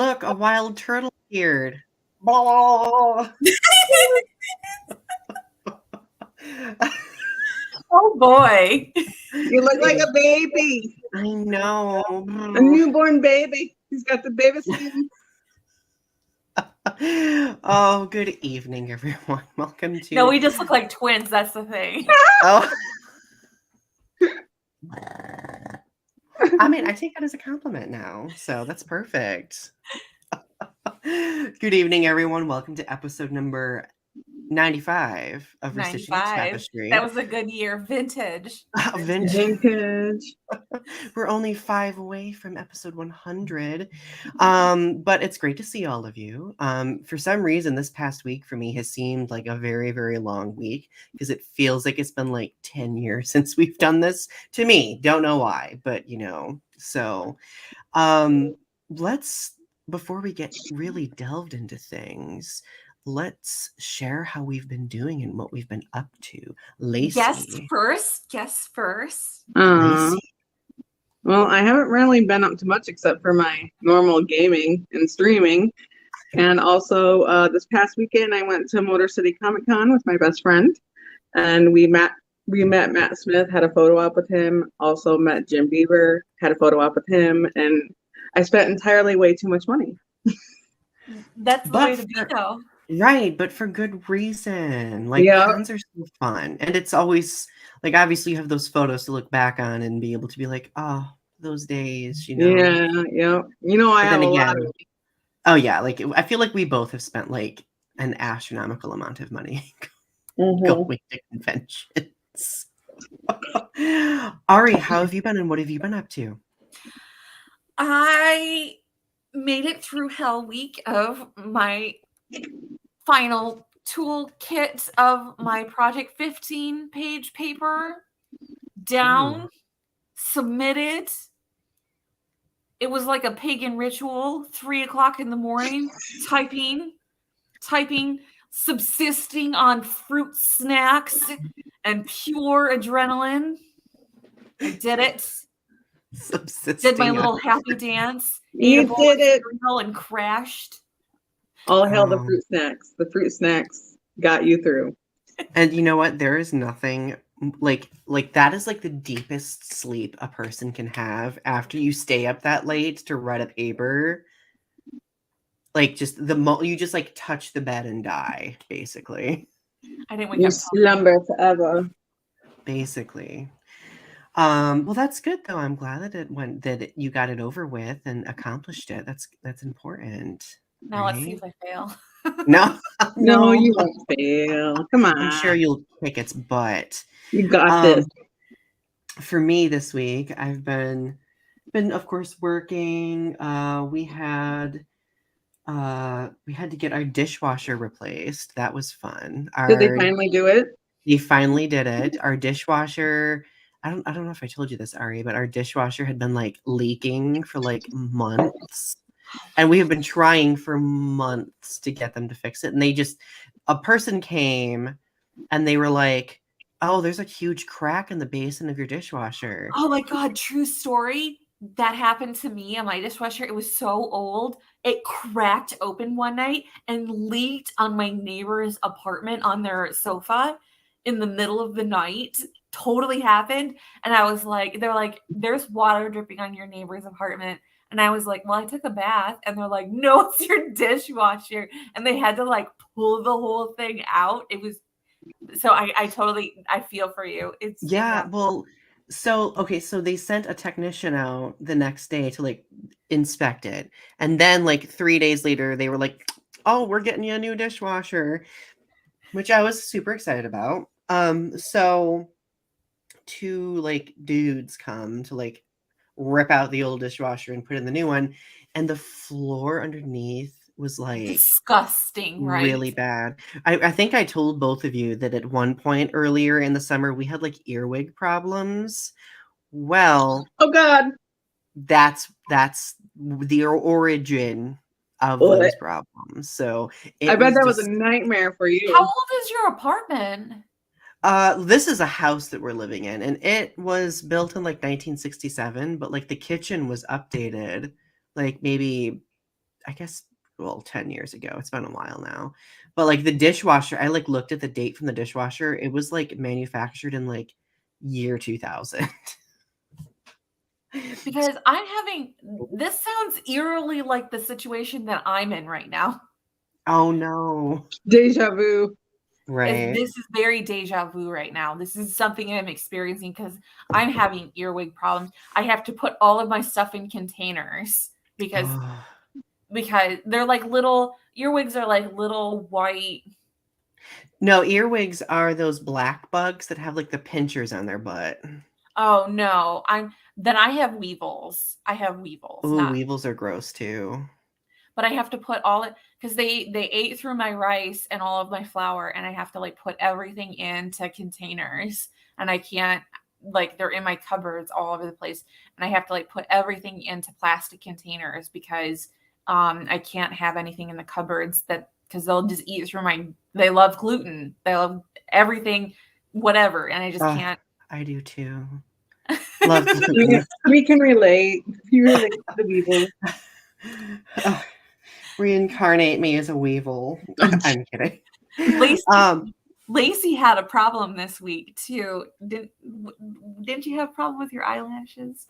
Look, a wild turtle appeared. Blah. Oh boy. You look like a baby. I know. A newborn baby. He's got the baby skin. Oh, good evening, everyone. Welcome to. No, we just look like twins. That's the thing. Oh. I mean, I take that as a compliment now, so that's perfect. Good evening, everyone. Welcome to episode number 95 of Restitching the Tapestry. That was a good year. Vintage. Vintage. We're only 5 away from episode 100. But it's great to see all of you. For some reason, this past week for me has seemed like a very, very long week because it feels like it's been like 10 years since we've done this. To me, don't know why, but so let's, before we get really delved into things, let's share how we've been doing and what we've been up to. Lacy. Guess first. Lacy. Well, I haven't really been up to much except for my normal gaming and streaming. And also this past weekend, I went to Motor City Comic Con with my best friend. And we met Matt Smith, had a photo op with him. Also met Jim Beaver, had a photo op with him. And I spent entirely way too much money. That's the way to be, though. Right, but for good reason. Like, cons are so fun. And it's always, like, obviously you have those photos to look back on and be able to be like, oh, those days, Yeah. I have a lot of... Oh, yeah, like, I feel like we both have spent, like, an astronomical amount of money going to conventions. Ari, how have you been and what have you been up to? I made it through Hell Week of my final toolkit of my Project 15-page paper down, submitted. It was like a pagan ritual, 3 o'clock in the morning, typing, subsisting on fruit snacks and pure adrenaline. I did it. Did my little happy dance. You did it. And crashed. All hail the fruit snacks. The fruit snacks got you through. And you know what? There is nothing like that is like the deepest sleep a person can have after you stay up that late to write a paper. Like just you just like touch the bed and die, basically. I didn't wake up. You slumber forever. Basically. Well, that's good though. I'm glad that you got it over with and accomplished it. That's important. Now let's see if I fail. No, you won't fail. Come on. I'm sure you'll kick its butt. You got this. For me this week, I've been of course working. We had to get our dishwasher replaced. That was fun. Did they finally do it? They finally did it. Our dishwasher, I don't know if I told you this, Ari, but our dishwasher had been like leaking for like months. And we have been trying for months to get them to fix it. And a person came and they were like, oh, there's a huge crack in the basin of your dishwasher. Oh my God, true story. That happened to me on my dishwasher. It was so old. It cracked open one night and leaked on my neighbor's apartment on their sofa in the middle of the night. Totally happened. And I was like, they're like, there's water dripping on your neighbor's apartment. And I was like, well, I took a bath. And they're like, no, it's your dishwasher. And they had to like pull the whole thing out. It was, so I feel for you. It's well, so they sent a technician out the next day to like inspect it. And then like 3 days later, they were like, oh, we're getting you a new dishwasher, which I was super excited about. So 2 like dudes come to like rip out the old dishwasher and put in the new one, and the floor underneath was like disgusting, right? Really bad. I think I told both of you that at one point earlier in the summer we had like earwig problems. Well, oh God, that's the origin of those problems. So I bet that was a nightmare for you. How old is your apartment? This is a house that we're living in, and it was built in like 1967, but like the kitchen was updated like maybe I guess, well, 10 years ago. It's been a while now. But like the dishwasher, I like looked at the date from the dishwasher. It was like manufactured in like year 2000. Because this sounds eerily like the situation that I'm in right now. Oh no. Deja vu. Right. This is very deja vu right now. This is something I'm experiencing because I'm having earwig problems. I have to put all of my stuff in containers because they're like little earwigs are like little white. No, earwigs are those black bugs that have like the pinchers on their butt. Oh no, I have weevils. I have weevils. Ooh, weevils are gross too. But I have to put all it because they ate through my rice and all of my flour, and I have to like put everything into containers, and I can't like they're in my cupboards all over the place, and I have to like put everything into plastic containers because I can't have anything in the cupboards because they'll just eat through they love gluten, they love everything, whatever, and I just can't. I do too. Love gluten. We can relate. You relate to the weevil. Reincarnate me as a weevil. I'm kidding. Lacy had a problem this week too. Didn't you have a problem with your eyelashes?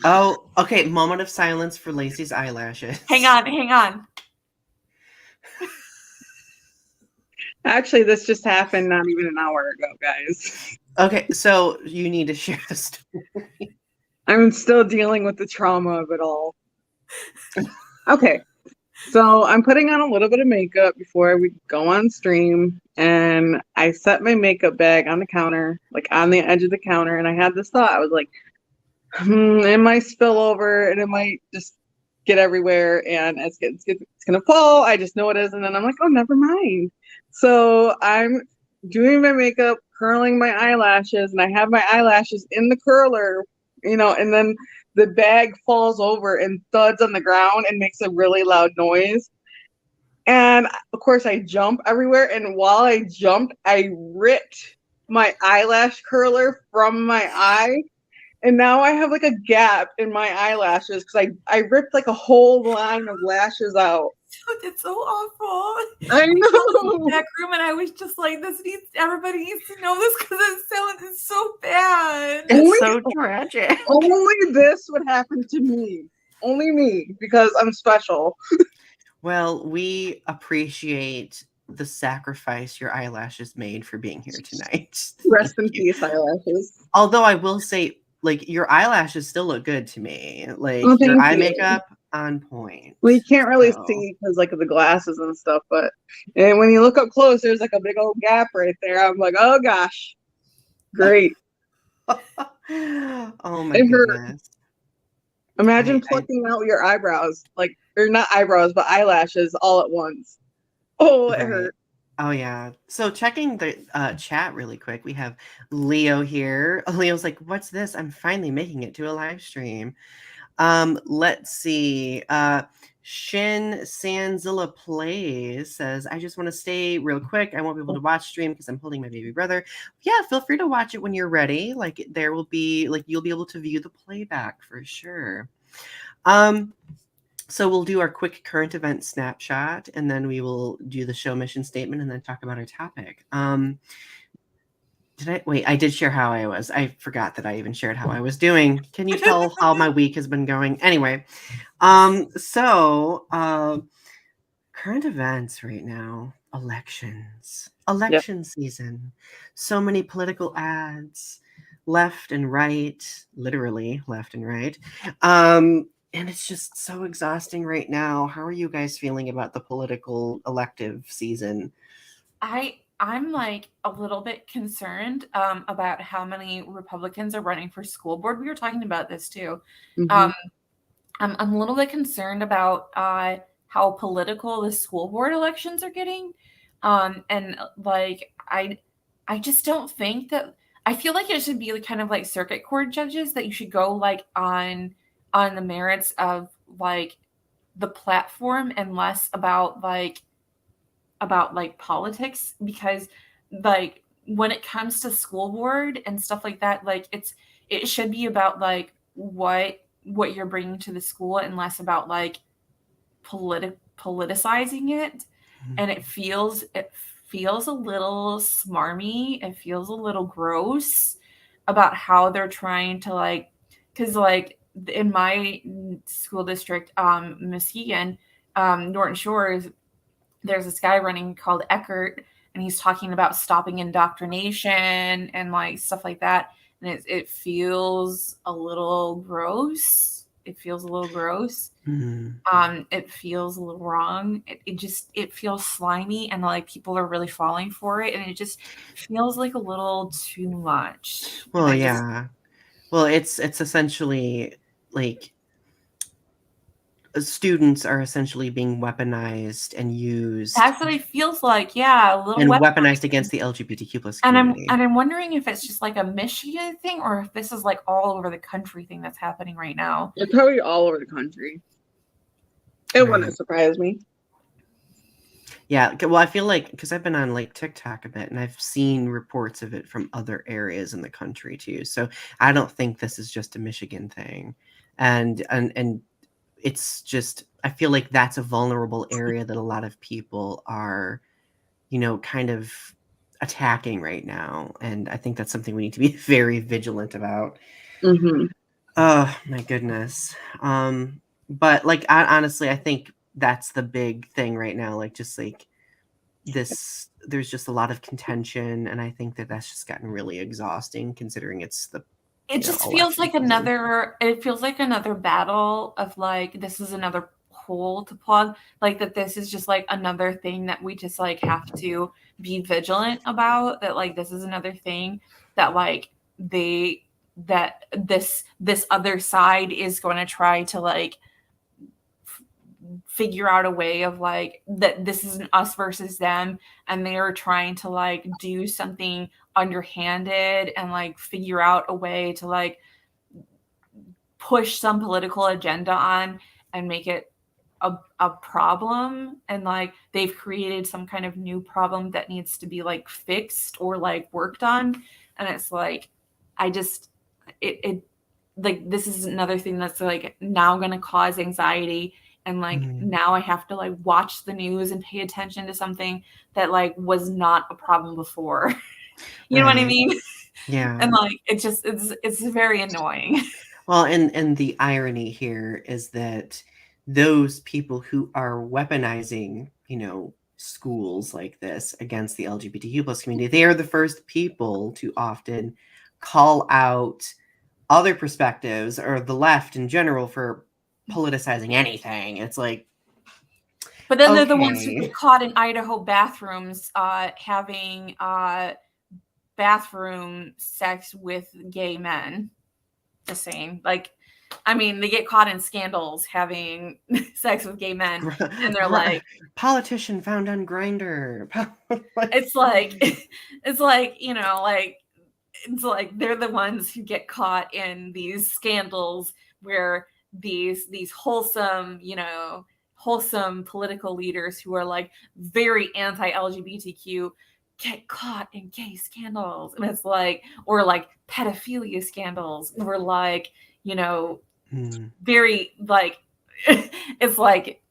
Oh, okay. Moment of silence for Lacy's eyelashes. Hang on. Actually, this just happened not even an hour ago, guys. Okay, so you need to share the story. I'm still dealing with the trauma of it all. Okay, so I'm putting on a little bit of makeup before we go on stream, and I set my makeup bag on the counter, like on the edge of the counter, and I had this thought. I was like, it might spill over, and it might just get everywhere, and it's gonna fall. I just know it is, and then I'm like, oh, never mind. So I'm doing my makeup, curling my eyelashes, and I have my eyelashes in the curler, and then the bag falls over and thuds on the ground and makes a really loud noise. And of course I jump everywhere. And while I jumped, I ripped my eyelash curler from my eye. And now I have like a gap in my eyelashes because I ripped like a whole line of lashes out. It's so awful. I know. Back room, and I was just like, everybody needs to know this because it's so bad. It's so tragic. Only this would happen to me. Only me, because I'm special. Well, we appreciate the sacrifice your eyelashes made for being here tonight. Rest in peace, eyelashes. Although I will say, like, your eyelashes still look good to me. Like, your eye makeup on point. Well, you can't really see because like of the glasses and stuff, and when you look up close, there's like a big old gap right there. I'm like, oh gosh, great. Oh my goodness. Imagine plucking out your eyebrows, or not eyebrows, but eyelashes all at once. Oh, it hurt. Oh yeah. So checking the chat really quick, we have Leo here. Leo's like, what's this? I'm finally making it to a live stream. Let's see. Shin Sanzilla Plays says, I just want to stay real quick. I won't be able to watch stream because I'm holding my baby brother. Yeah, feel free to watch it when you're ready. Like there will be you'll be able to view the playback for sure. So we'll do our quick current event snapshot, and then we will do the show mission statement and then talk about our topic. I did share how I was. I forgot that I even shared how I was doing. Can you tell how my week has been going? Anyway, current events right now, election season. So many political ads, left and right, literally left and right. And it's just so exhausting right now. How are you guys feeling about the political elective season? I'm like a little bit concerned about how many Republicans are running for school board. We were talking about this too. Mm-hmm. I'm a little bit concerned about how political the school board elections are getting. And like, I just don't think that, I feel like it should be kind of like circuit court judges, that you should go like on the merits of like the platform and less about politics, because like when it comes to school board and stuff like that, like it should be about like what you're bringing to the school and less about like politicizing it, and it feels a little smarmy. It feels a little gross about how they're trying to like, because like in my school district, Muskegon, Norton Shores, there's this guy running called Eckert, and he's talking about stopping indoctrination and like stuff like that. And it feels a little gross. It feels a little gross. It feels a little wrong. It feels slimy, and like people are really falling for it, and it just feels like a little too much. Well, yeah. Well, it's essentially like students are essentially being weaponized and used. That's what it feels like. Yeah, a little and weaponized against the LGBTQ plus community. And I'm wondering if it's just like a Michigan thing, or if this is like all over the country thing that's happening right now. It's probably all over the country. It wouldn't surprise me. Yeah, well, I feel like, because I've been on like TikTok a bit, and I've seen reports of it from other areas in the country too. So I don't think this is just a Michigan thing, and it's just, I feel like that's a vulnerable area that a lot of people are, kind of attacking right now, and I think that's something we need to be very vigilant about. Oh my goodness. But like, honestly, I think that's the big thing right now. Like, just like this, there's just a lot of contention, and I think that that's just gotten really exhausting, considering it's the. It just feels like another. It feels like another battle of like, this is another hole to plug. Like that, this is just like another thing that we just like have to be vigilant about. That like, this is another thing that like this other side is going to try to like figure out a way of like, that this isn't us versus them, and they are trying to like do something underhanded and like figure out a way to like push some political agenda on and make it a problem, and like they've created some kind of new problem that needs to be like fixed or like worked on. And it's like, I just it like, this is another thing that's like now going to cause anxiety. And like, now I have to like watch the news and pay attention to something that like was not a problem before. You know what I mean? Yeah. And like, it's very annoying. Well, and the irony here is that those people who are weaponizing, schools like this against the LGBTQ plus community, they are the first people to often call out other perspectives or the left in general for politicizing anything. It's like, but then they're the ones who get caught in Idaho bathrooms having bathroom sex with gay men. The same, like, I mean, they get caught in scandals having sex with gay men, and they're like, politician found on Grindr. it's like it's like they're the ones who get caught in these scandals where these wholesome political leaders who are like very anti-LGBTQ get caught in gay scandals. And it's like, or like pedophilia scandals, or like, very like, it's like,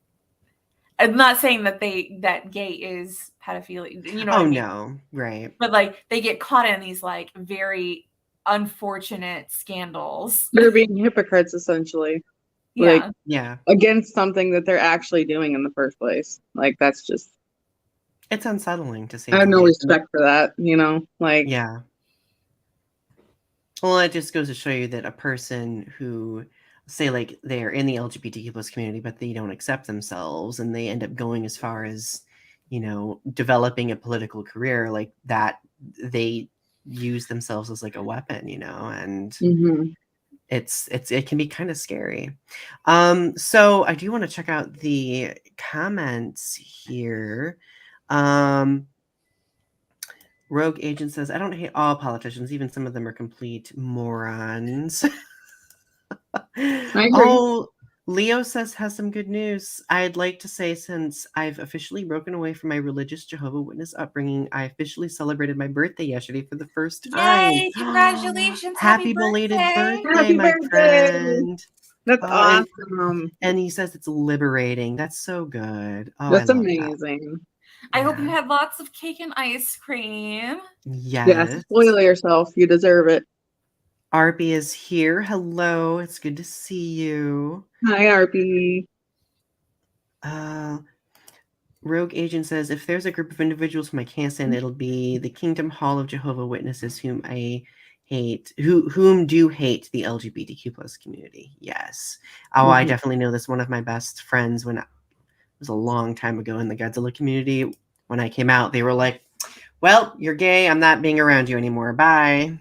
I'm not saying that gay is pedophilia, Oh, no, right. But like, they get caught in these like very unfortunate scandals. They're being hypocrites, essentially. Yeah. Yeah. Against something that they're actually doing in the first place. Like, that's just, it's unsettling to see. I have no respect for that, like. Yeah. Well, it just goes to show you that a person who, say, like, they're in the LGBTQ plus community, but they don't accept themselves, and they end up going as far as, developing a political career like that, they use themselves as like a weapon, and it can be kind of scary. So I do want to check out the comments here. Rogue Agent says, I don't hate all politicians, even some of them are complete morons. Oh, Leo says, has some good news. I'd like to say, since I've officially broken away from my religious Jehovah's Witness upbringing, I officially celebrated my birthday yesterday for the first time. Yay! Congratulations! Happy belated birthday, my friend. That's Oh, awesome. and he says it's liberating. That's so good. Oh, That's I love that. amazing. I hope you Yeah. had lots of cake and ice cream. Yes, Yes. spoil yourself. You deserve it. Arby is here. Hello. It's good to see you. Hi, RP. Rogue Agent says, if there's a group of individuals whom I can't stand, it'll be the Kingdom Hall of Jehovah Witnesses, whom I hate, whom do hate the LGBTQ plus community. Yes. Oh, I definitely know this. One of my best friends, when it was a long time ago in the Godzilla community, when I came out, they were like, well, you're gay. I'm not being around you anymore. Bye.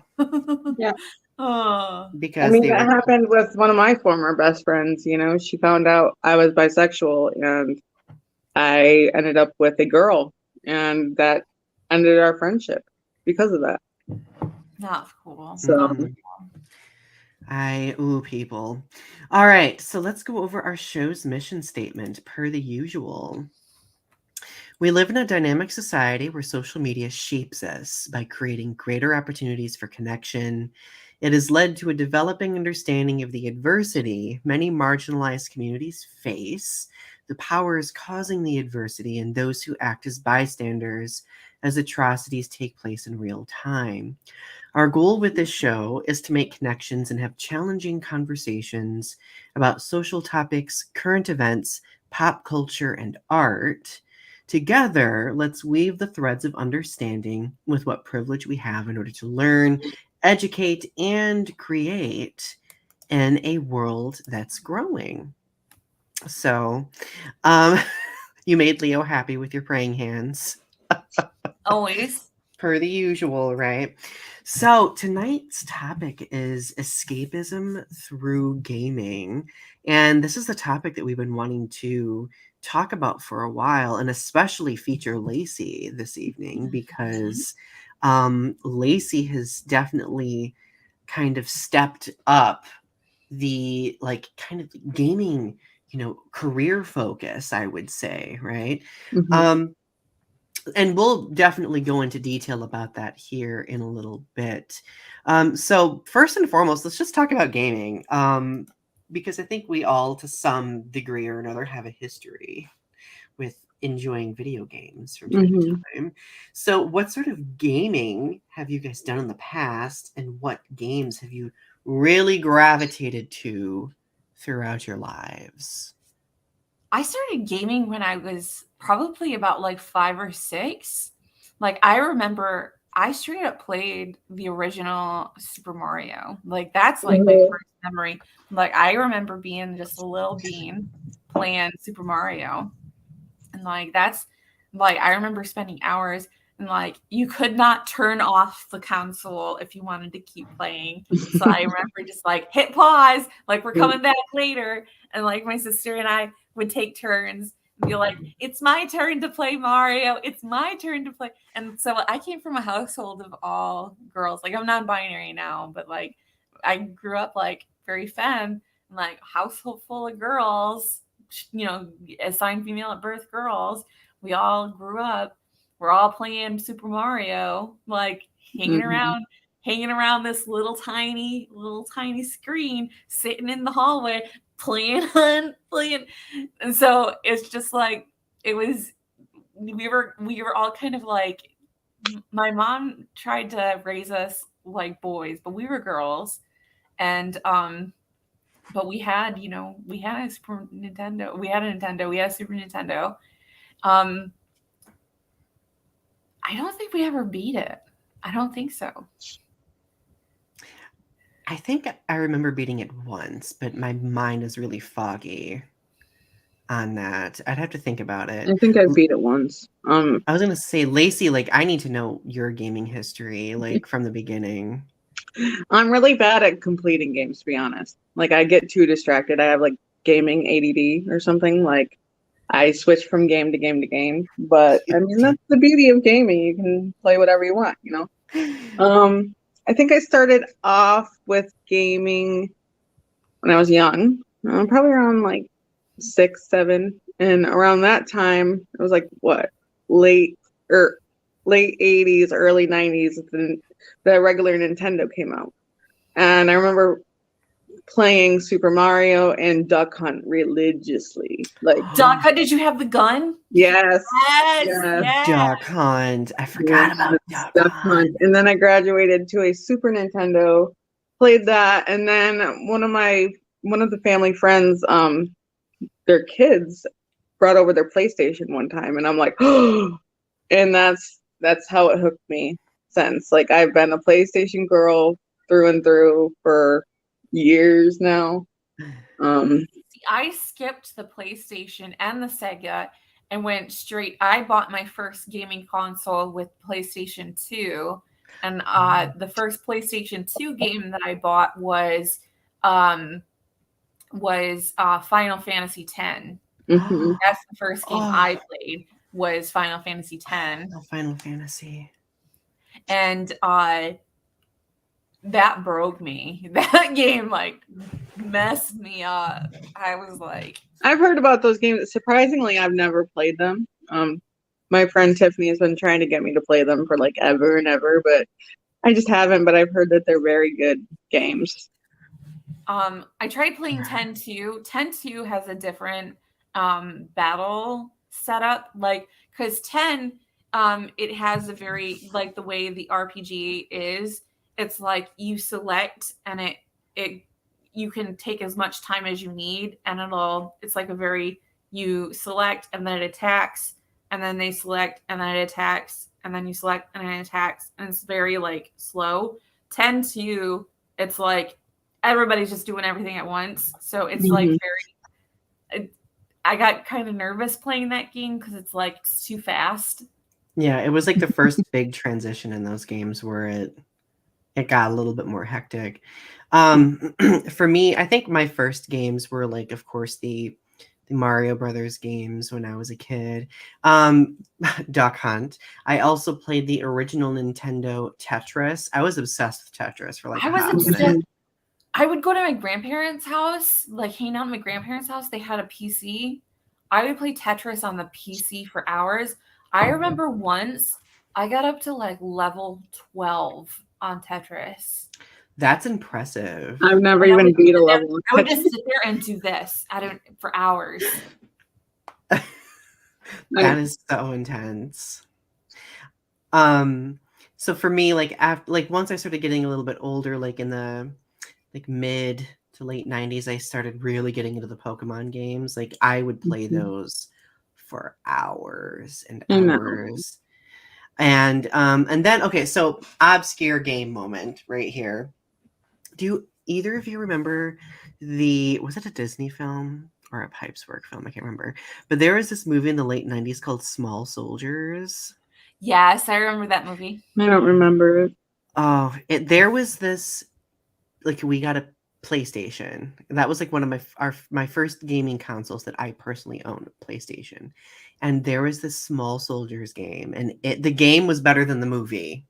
Yeah. Oh. Because I mean, they that were happened with one of my former best friends. You know, she found out I was bisexual and I ended up with a girl, and that ended our friendship because of that. Not cool. So, Not people. All right, so let's go over our show's mission statement per the usual. We live in a dynamic society where social media shapes us by creating greater opportunities for connection. It has led to a developing understanding of the adversity many marginalized communities face, the powers causing the adversity, and those who act as bystanders as atrocities take place in real time. Our goal with this show is to make connections and have challenging conversations about social topics, current events, pop culture, and art. Together, let's weave the threads of understanding with what privilege we have in order to learn, educate, and create in a world that's growing. So, you made Leo happy with your praying hands. always. Per the usual, right? So tonight's topic is escapism through gaming. And this is the topic that we've been wanting to talk about for a while, and especially feature Lacy this evening because Lacy has definitely kind of stepped up the like kind of gaming, career focus, I would say, right? mhm. And we'll definitely go into detail about that here in a little bit. So first and foremost, let's just talk about gaming, because I think we all, to some degree or another, have a history with enjoying video games from time to Mhm. time. So what sort of gaming have you guys done in the past, and what games have you really gravitated to throughout your lives? I started gaming when I was probably about like 5 or 6. Like I remember I straight up played the original Super Mario. Like that's like my Mhm. first memory. Like I remember being just a little bean playing Super Mario. And like that's like I remember spending hours and like you could not turn off the console if you wanted to keep playing. So I remember just like hit pause, like we're coming back later. And like my sister and I would take turns and be like, it's my turn to play Mario. It's my turn to play. And so I came from a household of all girls. Like I'm non-binary now, but like I grew up like very femme and like household full of girls, assigned female at birth girls. We all grew up. We're all playing Super Mario, like Mhm. hanging around this little tiny screen, sitting in the hallway, playing. And so it's just like it was. We were all kind of like. My mom tried to raise us like boys, but we were girls, and but we had a Super Nintendo. We had a Nintendo. We had a Super Nintendo. Um, I don't think we ever beat it. I don't think so. I think I remember beating it once, but my mind is really foggy on that. I'd have to think about it. I think I beat it once. I was gonna say, Lacy, like I need to know your gaming history, like from the beginning. I'm really bad at completing games, to be honest. Like, I get too distracted. I have like gaming ADD or something. Like, I switch from game to game to game. But I mean, that's the beauty of gaming. You can play whatever you want, you know? I think I started off with gaming when I was young, probably around like 6, 7. And around that time, it was like what, late or late 80s, early 90s, the regular Nintendo came out. And I remember playing Super Mario and Duck Hunt religiously. Like, Duck Hunt, did you have the gun? yes. Yes. Yes. Yes. Duck Hunt. I forgot about Yes, Duck Hunt. And then I graduated to a Super Nintendo, played that, and then one of the family friends, their kids brought over their PlayStation one time, and I'm like, oh, and that's how it hooked me since. Like, I've been a PlayStation girl through and through for years now. I skipped the PlayStation and the Sega and went straight. I bought my first gaming console with PlayStation 2. And the first PlayStation 2 game that I bought was Final Fantasy X. Mhm. That's the first game I played, was Final Fantasy X. Final Fantasy. And that broke me. That game like messed me up. I was like, I've heard about those games. Surprisingly, I've never played them. My friend Tiffany has been trying to get me to play them for like ever and ever, but I just haven't. But I've heard that they're very good games. I tried playing 10-2. 10-2 has a different battle setup, like because 10 it has a very like the way the RPG is. It's like you select and it you can take as much time as you need, and it's like a very you select and then it attacks, and then they select and then it attacks, and then you select and then it attacks, and it's very like slow. 10-2, it's like everybody's just doing everything at once. So it's like very, I got kind of nervous playing that game because it's like it's too fast. Yeah, it was like the first big transition in those games where it got a little bit more hectic. For me, I think my first games were like, of course, the Mario Brothers games when I was a kid. Duck Hunt. I also played the original Nintendo Tetris. I was obsessed with Tetris for like I a was half obsessed. minute. I would go to my grandparents' house, like hang out at my grandparents' house. They had a PC. I would play Tetris on the PC for hours. I remember once I got up to like level 12 on Tetris. That's impressive. I've never And I even would beat a sit there- level. I would just sit there and do this for hours. That is so intense. So for me, like after like once I started getting a little bit older, like in the like mid to late 90s, I started really getting into the Pokemon games. Like I would play those for hours and I know. hours. And then okay, so obscure game moment right here. Do either of you remember was it a Disney film or a Pipes Work film? I can't remember. But there was this movie in the late 90s called Small Soldiers. Yes, I remember that movie. I don't remember it. Oh, there was this like we got a PlayStation. That was like one of my first gaming consoles that I personally owned, PlayStation. And there was this Small Soldiers game, and the game was better than the movie.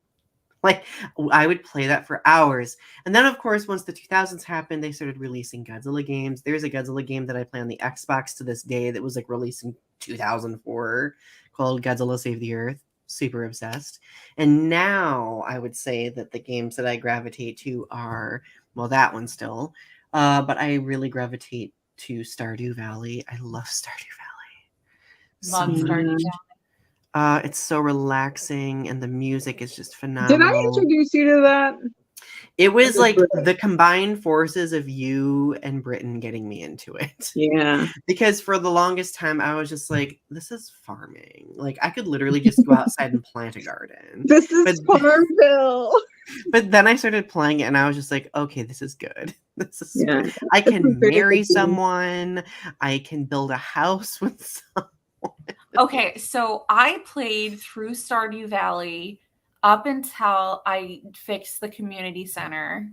Like I would play that for hours. And then of course, once the 2000s happened, they started releasing Godzilla games. There's a Godzilla game that I play on the Xbox to this day that was like released in 2004 called Godzilla Save the Earth. Super obsessed. And now I would say that the games that I gravitate to are, well, that one still, but I really gravitate to Stardew Valley. I love Stardew Valley. Love Stardew Valley. It's so relaxing, and the music is just Did phenomenal. I introduce you to that? It was like the combined forces of you and Britain getting me into it. Yeah. Because for the longest time, I was just like, this is farming. Like, I could literally just go outside and plant a garden. This is Farmville. But then I started playing it, and I was just like, okay, this is good. This is Yeah. good. I can pretty marry good. someone. I can build a house with someone. Okay, so I played through Stardew Valley up until I fixed the community center.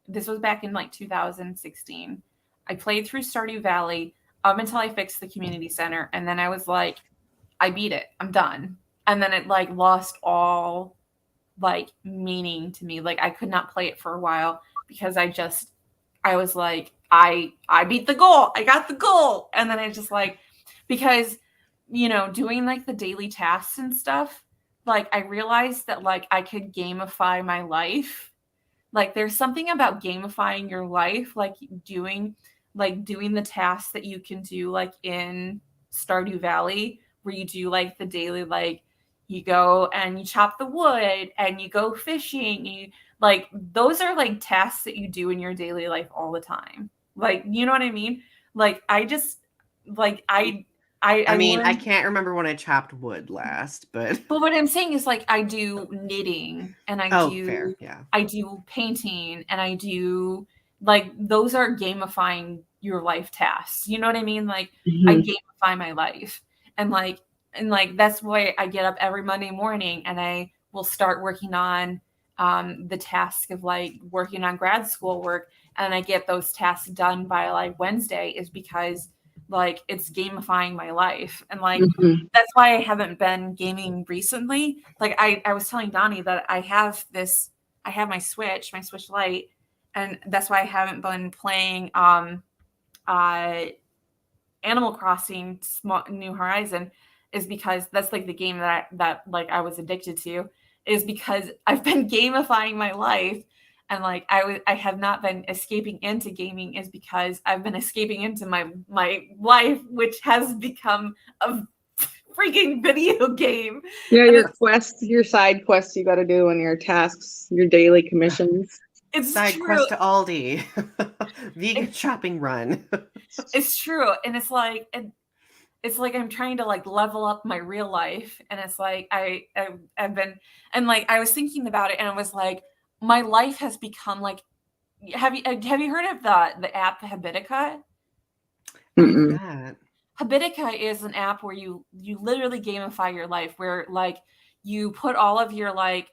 This was back in like 2016. I played through Stardew Valley up until I fixed the community center, and then I was like, I beat it. I'm done. And then it like lost all like meaning to me. Like I could not play it for a while because I was like, I beat the goal. I got the goal. And then I just like, because doing like the daily tasks and stuff, like I realized that like I could gamify my life. Like there's something about gamifying your life, like doing the tasks that you can do like in Stardew Valley, where you do like the daily, like you go and you chop the wood and you go fishing. You like those are like tasks that you do in your daily life all the time. Like, you know what I mean? Like I just like I mean, I learned, can't remember when I chopped wood last, but but what I'm saying is like I do knitting and oh, fair, yeah. I do painting and I do like those are gamifying your life tasks. You know what I mean? Like I Mhm. gamify my life. And like that's why I get up every Monday morning and I will start working on the task of like working on grad school work, and I get those tasks done by like Wednesday, is because like it's gamifying my life. And like Mhm. that's why I haven't been gaming recently. Like I was telling Donnie that I have my Switch Lite, and that's why I haven't been playing uh Animal Crossing New Horizon, is because that's like the game that like I was addicted to, is because I've been gamifying my life. And like I have not been escaping into gaming, is because I've been escaping into my life, which has become a freaking video game. Yeah, And your side quests you got to do, and your tasks, your daily commissions. it's Side true. quest to Aldi. Vegan shopping run. It's true. And it's like I'm trying to like level up my real life. And it's like I've been, and like I was thinking about it, and I was like, my life has become like, have you heard of the app Habitica? What is Mm-mm. that? Habitica is an app where you literally gamify your life, where like you put all of your like,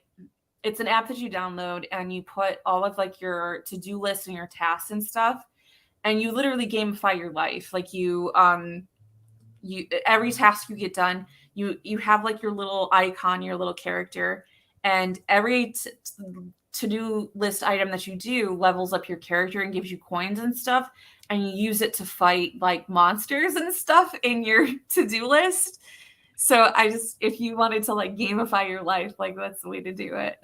it's an app that you download and you put all of like your to-do list and your tasks and stuff, and you literally gamify your life. Like you every task you get done, you have like your little icon, your little character, and every to-do list item that you do levels up your character and gives you coins and stuff, and you use it to fight like monsters and stuff in your to-do list. So I just, if you wanted to like gamify your life, like that's the way to do it.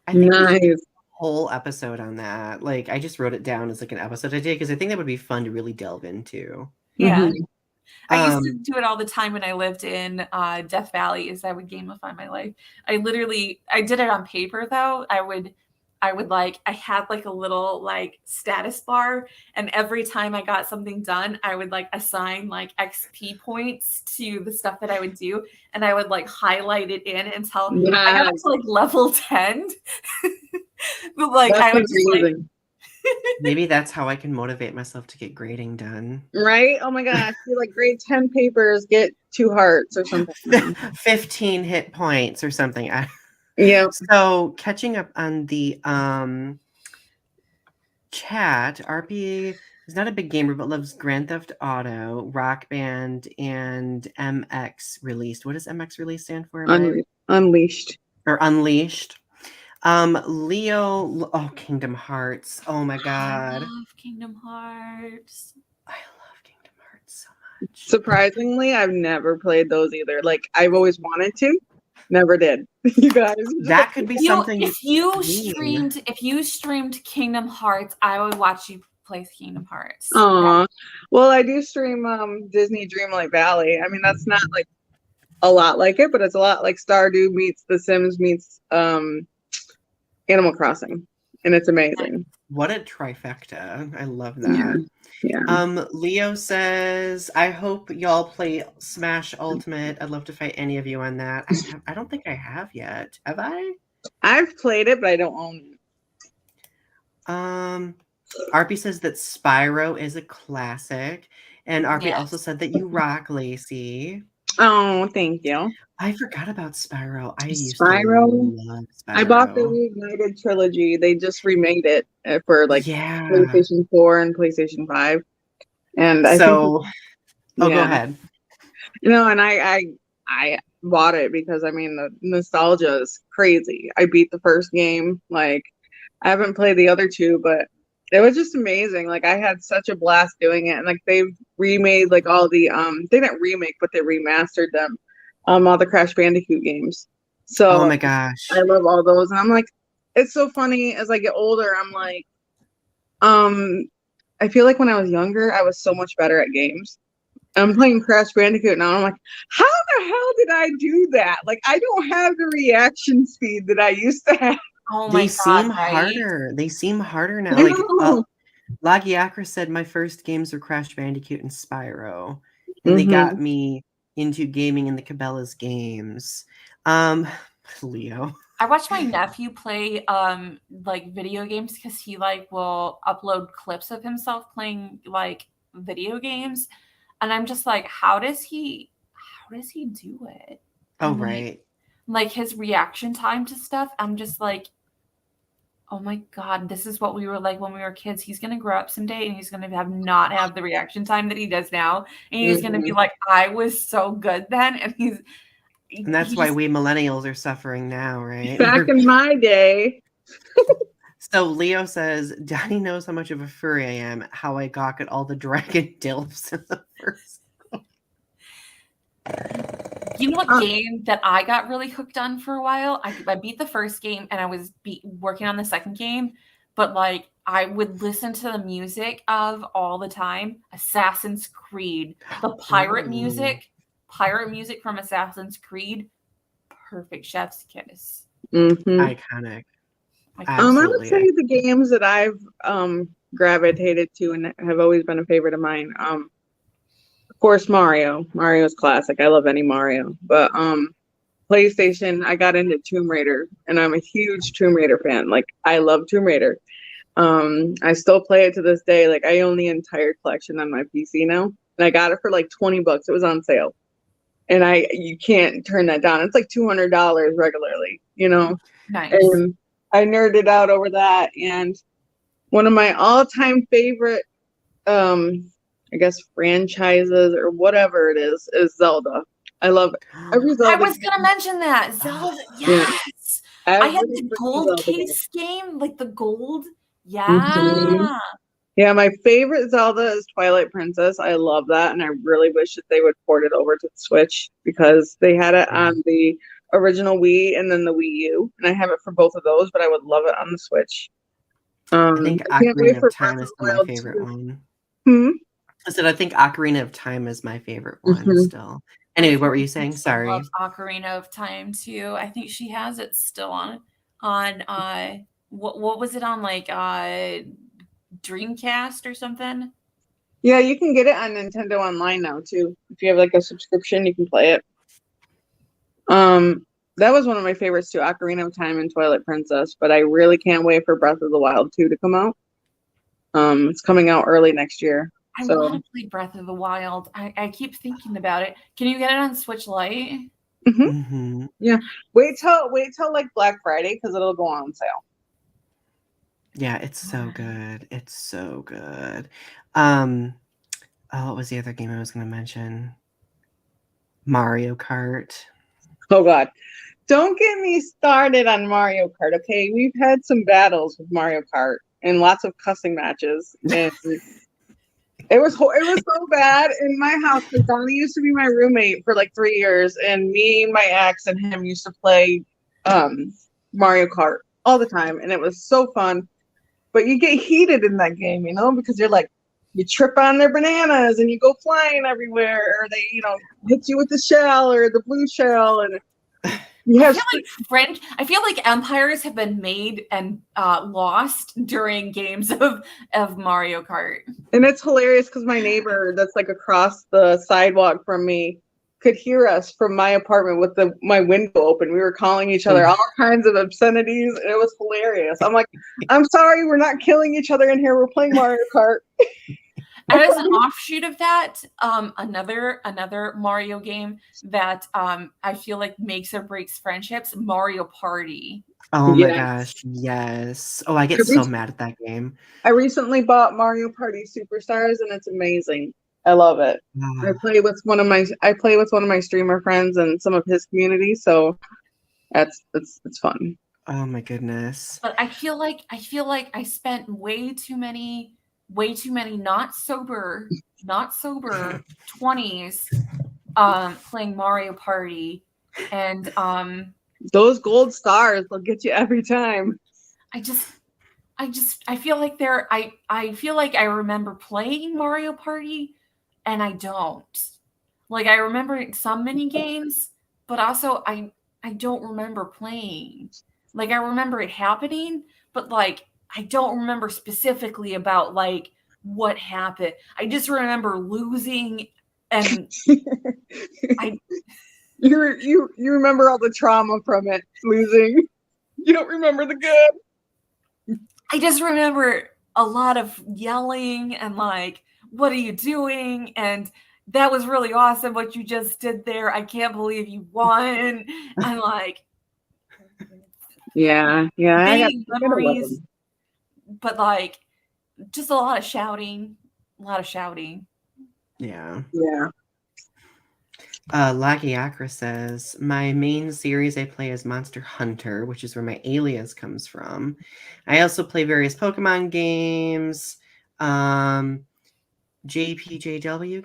I think we should do Nice. a whole episode on that. Like, I just wrote it down as like an episode idea because I think that would be fun to really delve into. Yeah. Mhm. I used to Um, do it all the time when I lived in Death Valley. Is I would gamify my life. I did it on paper though. I would like, I had like a little like status bar, and every time I got something done, I would like assign like XP points to the stuff that I would do, and I would like highlight it in until I got up Yes, to like level 10. But like that's I would just like, amazing. maybe that's how I can motivate myself to get grading done. Right? Oh my gosh, you like grade 10 papers, get 2 hearts or something. 15 hit points or something. Yeah. So catching up on the chat, RP is not a big gamer but loves Grand Theft Auto, Rock Band, and MX released. What does MX release stand for? Unleashed. Or Unleashed? Leo, oh, Kingdom Hearts. Oh my I god. love Kingdom Hearts. I love Kingdom Hearts so much. Surprisingly, I've never played those either. Like I've always wanted to, never did. You guys. That could be something If you mean. streamed Kingdom Hearts, I would watch you play Kingdom Hearts. Aw. Well, I do stream Disney Dreamlight Valley. I mean, that's not like a lot like it, but it's a lot like Stardew meets The Sims meets Animal Crossing, and it's amazing. What a trifecta. I love Yeah. that. Yeah. Leo says, I hope y'all play Smash Ultimate. I'd love to fight any of you on that. I don't think I have yet. Have I? I've played it, but I don't own Um, RP says that Spyro is a classic. And RP Yes. also said that you rock, Lacy. it. Oh, thank you. I forgot about Spyro. I used Spyro? to love Spyro. I bought the Reignited trilogy. They just remade it for like Yeah. PlayStation 4 and PlayStation 5. And I So, think, go yeah. ahead. You know, and I bought it because I mean the nostalgia is crazy. I beat the first game. Like I haven't played the other two, but it was just amazing. Like I had such a blast doing it. And like they've remade like all the they didn't remake, but they remastered them. All the Crash Bandicoot games. So Oh my gosh. I love all those. And I'm like, it's so funny as I get older. I'm like, I feel like when I was younger, I was so much better at games. I'm playing Crash Bandicoot now. I'm like, how the hell did I do that? Like, I don't have the reaction speed that I used to have. Oh They my seem God, right? harder. They seem harder now. I Like know. Lagiakra said my first games were Crash Bandicoot and Spyro. And they Mhm. got me into gaming in the Cabela's games. Leo. I watched my nephew play like video games because he like will upload clips of himself playing like video games, and I'm just like, how does he do it? Oh, And right. like his reaction time to stuff, I'm just like, oh my God, this is what we were like when we were kids. He's gonna grow up someday and he's gonna not have the reaction time that he does now, and he's gonna be like, I was so good then, and And that's why we millennials are suffering now, right? Back in my day. So Leo says, Donny knows how much of a furry I am, how I gawk at all the dragon dilfs in the first. You know what game that I got really hooked on for a while? I beat the first game and I was working on the second game, but like I would listen to the music of all the time. Assassin's Creed, the pirate music from Assassin's Creed, perfect chef's kiss. Iconic. I would say the games that I've gravitated to and have always been a favorite of mine. Of course, Mario. Mario's classic. I love any Mario. But PlayStation, I got into Tomb Raider, and I'm a huge Tomb Raider fan. Like, I love Tomb Raider. I still play it to this day. Like, I own the entire collection on my PC now, and I got it for like $20. It was on sale, and you can't turn that down. It's like $200 regularly, you know. Nice. And I nerded out over that, and one of my all-time favorite, I guess, franchises or whatever it is Zelda. I love every Zelda. I was gonna mention that Zelda. Yes, I had the gold Zelda case game, like the gold. Yeah. Mm-hmm. Yeah, my favorite Zelda is Twilight Princess. I love that, and I really wish that they would port it over to the Switch because they had it on the original Wii and then the Wii U, and I have it for both of those, but I would love it on the Switch. I think Ocarina of Time is my favorite one. I said I think Ocarina of Time is my favorite one still. Anyway, what were you saying? Sorry. I love Ocarina of Time too. I think she has it still on what was it on, like Dreamcast or something? Yeah, you can get it on Nintendo Online now too. If you have like a subscription, you can play it. That was one of my favorites too, Ocarina of Time and Twilight Princess, but I really can't wait for Breath of the Wild 2 to come out. It's coming out early next year. I want to play Breath of the Wild. I keep thinking about it. Can you get it on Switch Lite? Yeah. Wait till like Black Friday because it'll go on sale. Yeah, it's so good. It's so good. What was the other game I was going to mention? Mario Kart. Oh God. Don't get me started on Mario Kart, okay? We've had some battles with Mario Kart and lots of cussing matches. And it was so bad in my house because Donny used to be my roommate for like 3 years, and me, my ex, and him used to play Mario Kart all the time, and it was so fun. But you get heated in that game, you know, because you're like, you trip on their bananas and you go flying everywhere, or they, hit you with the shell or the blue shell, and I feel like empires have been made and lost during games of Mario Kart. And it's hilarious because my neighbor that's like across the sidewalk from me could hear us from my apartment with my window open. We were calling each other all kinds of obscenities, and it was hilarious. I'm like, I'm sorry, we're not killing each other in here. We're playing Mario Kart. And as an offshoot of that, another Mario game that I feel like makes or breaks friendships, Mario Party. Oh my gosh, yes. Oh, I get so mad at that game. I recently bought Mario Party Superstars, and it's amazing. I love it. I play with one of my streamer friends and some of his community, so it's fun. Oh my goodness. But I feel like I spent way too many not sober 20s playing Mario Party, and those gold stars will get you every time. I feel like I feel like I remember playing Mario Party, and I don't. Like, I remember some mini games, but also I don't remember playing. Like, I remember it happening, but like I don't remember specifically about like what happened. I just remember losing, and I You remember all the trauma from it, losing. You don't remember the good. I just remember a lot of yelling and like, what are you doing? And that was really awesome what you just did there. I can't believe you won. And like, Yeah, I got big memories, but like just a lot of shouting. A lot of shouting. Yeah. Yeah. Lacy Rakastan says, my main series I play is Monster Hunter, which is where my alias comes from. I also play various Pokemon games, JPJW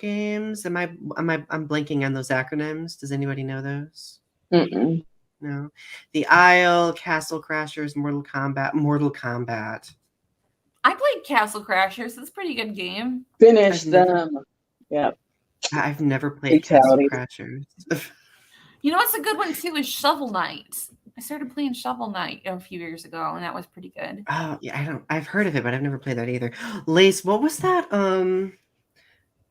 games. I'm blanking on those acronyms. Does anybody know those? Mm-mm. No. The Isle, Castle Crashers, Mortal Kombat. I played Castle Crashers. It's a pretty good game. Finish them. Yeah. I've never played Castle Crashers. You know what's a good one too is Shovel Knight. I started playing Shovel Knight a few years ago, and that was pretty good. Oh yeah, I've heard of it, but I've never played that either. Lace, what was that?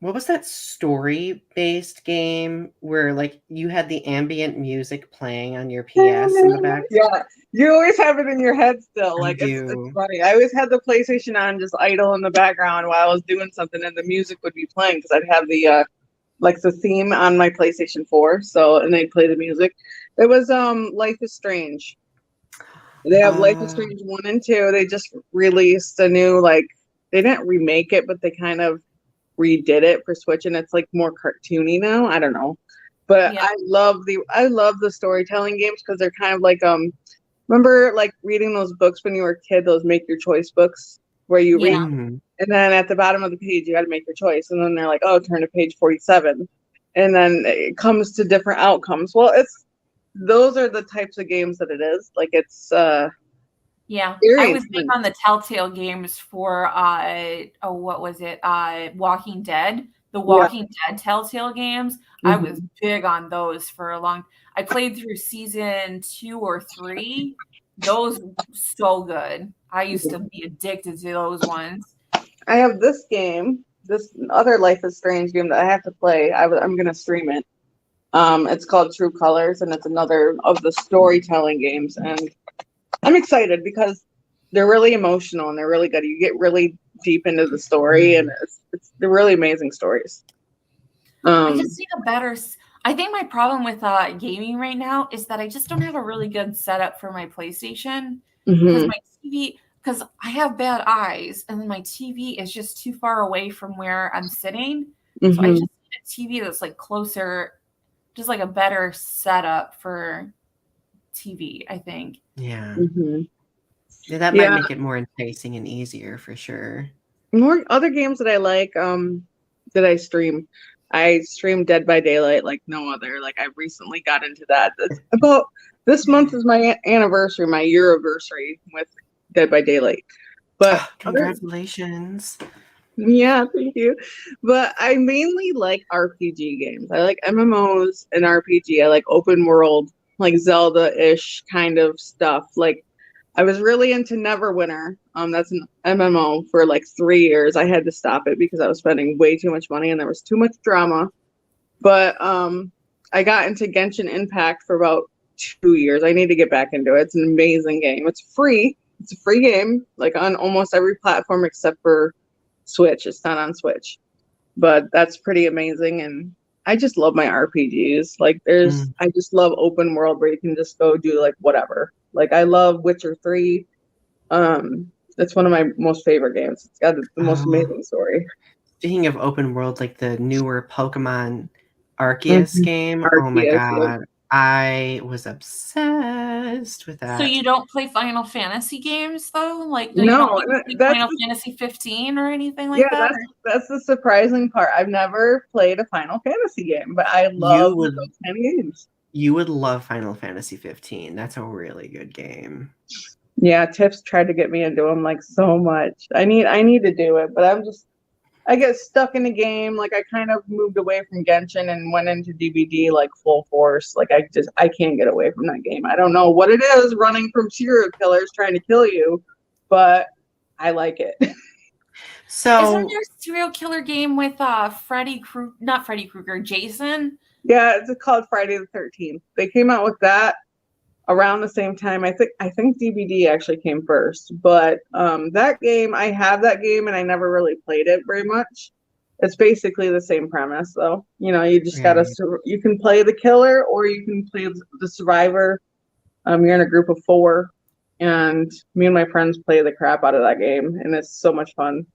What was that story-based game where like you had the ambient music playing on your PS in the back? Yeah, you always have it in your head still. Like it's funny. I always had the PlayStation on just idle in the background while I was doing something, and the music would be playing because I'd have the like the theme on my PlayStation 4. So and they'd play the music. It was Life is Strange. They have Life is Strange 1 and 2. They just released a new they didn't remake it, but they kind of redid it for Switch, and it's like more cartoony now. I don't know, but yeah. I love the storytelling games because they're kind of like remember like reading those books when you were a kid, those make your choice books where you read and then at the bottom of the page you got to make your choice, and then they're like, oh, turn to page 47, and then it comes to different outcomes. Well, those are the types of games that it is. Like it's yeah, I was big on the Telltale games for what was it? Walking Dead. The Walking Dead Telltale games. Mm-hmm. I was big on those for a long. I played through season 2 or 3. Those were so good. I used to be addicted to those ones. I have this game, this other Life is Strange game that I have to play. I'm gonna stream it. It's called True Colors, and it's another of the storytelling games, and I'm excited because they're really emotional and they're really good. You get really deep into the story, and they're really amazing stories. I just need a better. I think my problem with gaming right now is that I just don't have a really good setup for my PlayStation because my TV. Because I have bad eyes, and then my TV is just too far away from where I'm sitting. So I just need a TV that's like closer, just like a better setup for TV, I think. Yeah. Yeah, that might make it more enticing and easier for sure. More other games that I like that I stream. I stream Dead by Daylight like no other. Like I recently got into that. It's about this month is my anniversary, my year-anniversary with Dead by Daylight. But congratulations. Yeah, thank you. But I mainly like RPG games. I like MMOs and RPG. I like open world, like Zelda-ish kind of stuff. Like I was really into Neverwinter. That's an MMO for like 3 years. I had to stop it because I was spending way too much money and there was too much drama. But I got into Genshin Impact for about 2 years. I need to get back into it. It's an amazing game. It's free. It's a free game, like on almost every platform except for Switch. It's not on Switch, but that's pretty amazing. And I just love my RPGs. Like I just love open world where you can just go do like whatever. Like I love Witcher 3. It's one of my most favorite games. It's got the most amazing story. Speaking of open world, like the newer Pokemon Arceus game. Arceus, oh my god. I was obsessed with that. So you don't play Final Fantasy games though? Like no, Final Fantasy 15 or anything like that? That's the surprising part. I've never played a Final Fantasy game, but I love those kind of games. You would love Final Fantasy 15. That's a really good game. Yeah, Tiff's tried to get me into them like so much. I need to do it, but I get stuck in the game. Like I kind of moved away from Genshin and went into DBD like full force. Like I can't get away from that game. I don't know what it is running from serial killers trying to kill you, but I like it. So Isn't there a serial killer game with not Freddy Krueger, Jason? Yeah, it's called Friday the 13th. They came out with that around the same time. I think DBD actually came first, but that game, I have that game and I never really played it very much. It's basically the same premise though. You just gotta you can play the killer or you can play the survivor. You're in a group of 4, and me and my friends play the crap out of that game, and it's so much fun.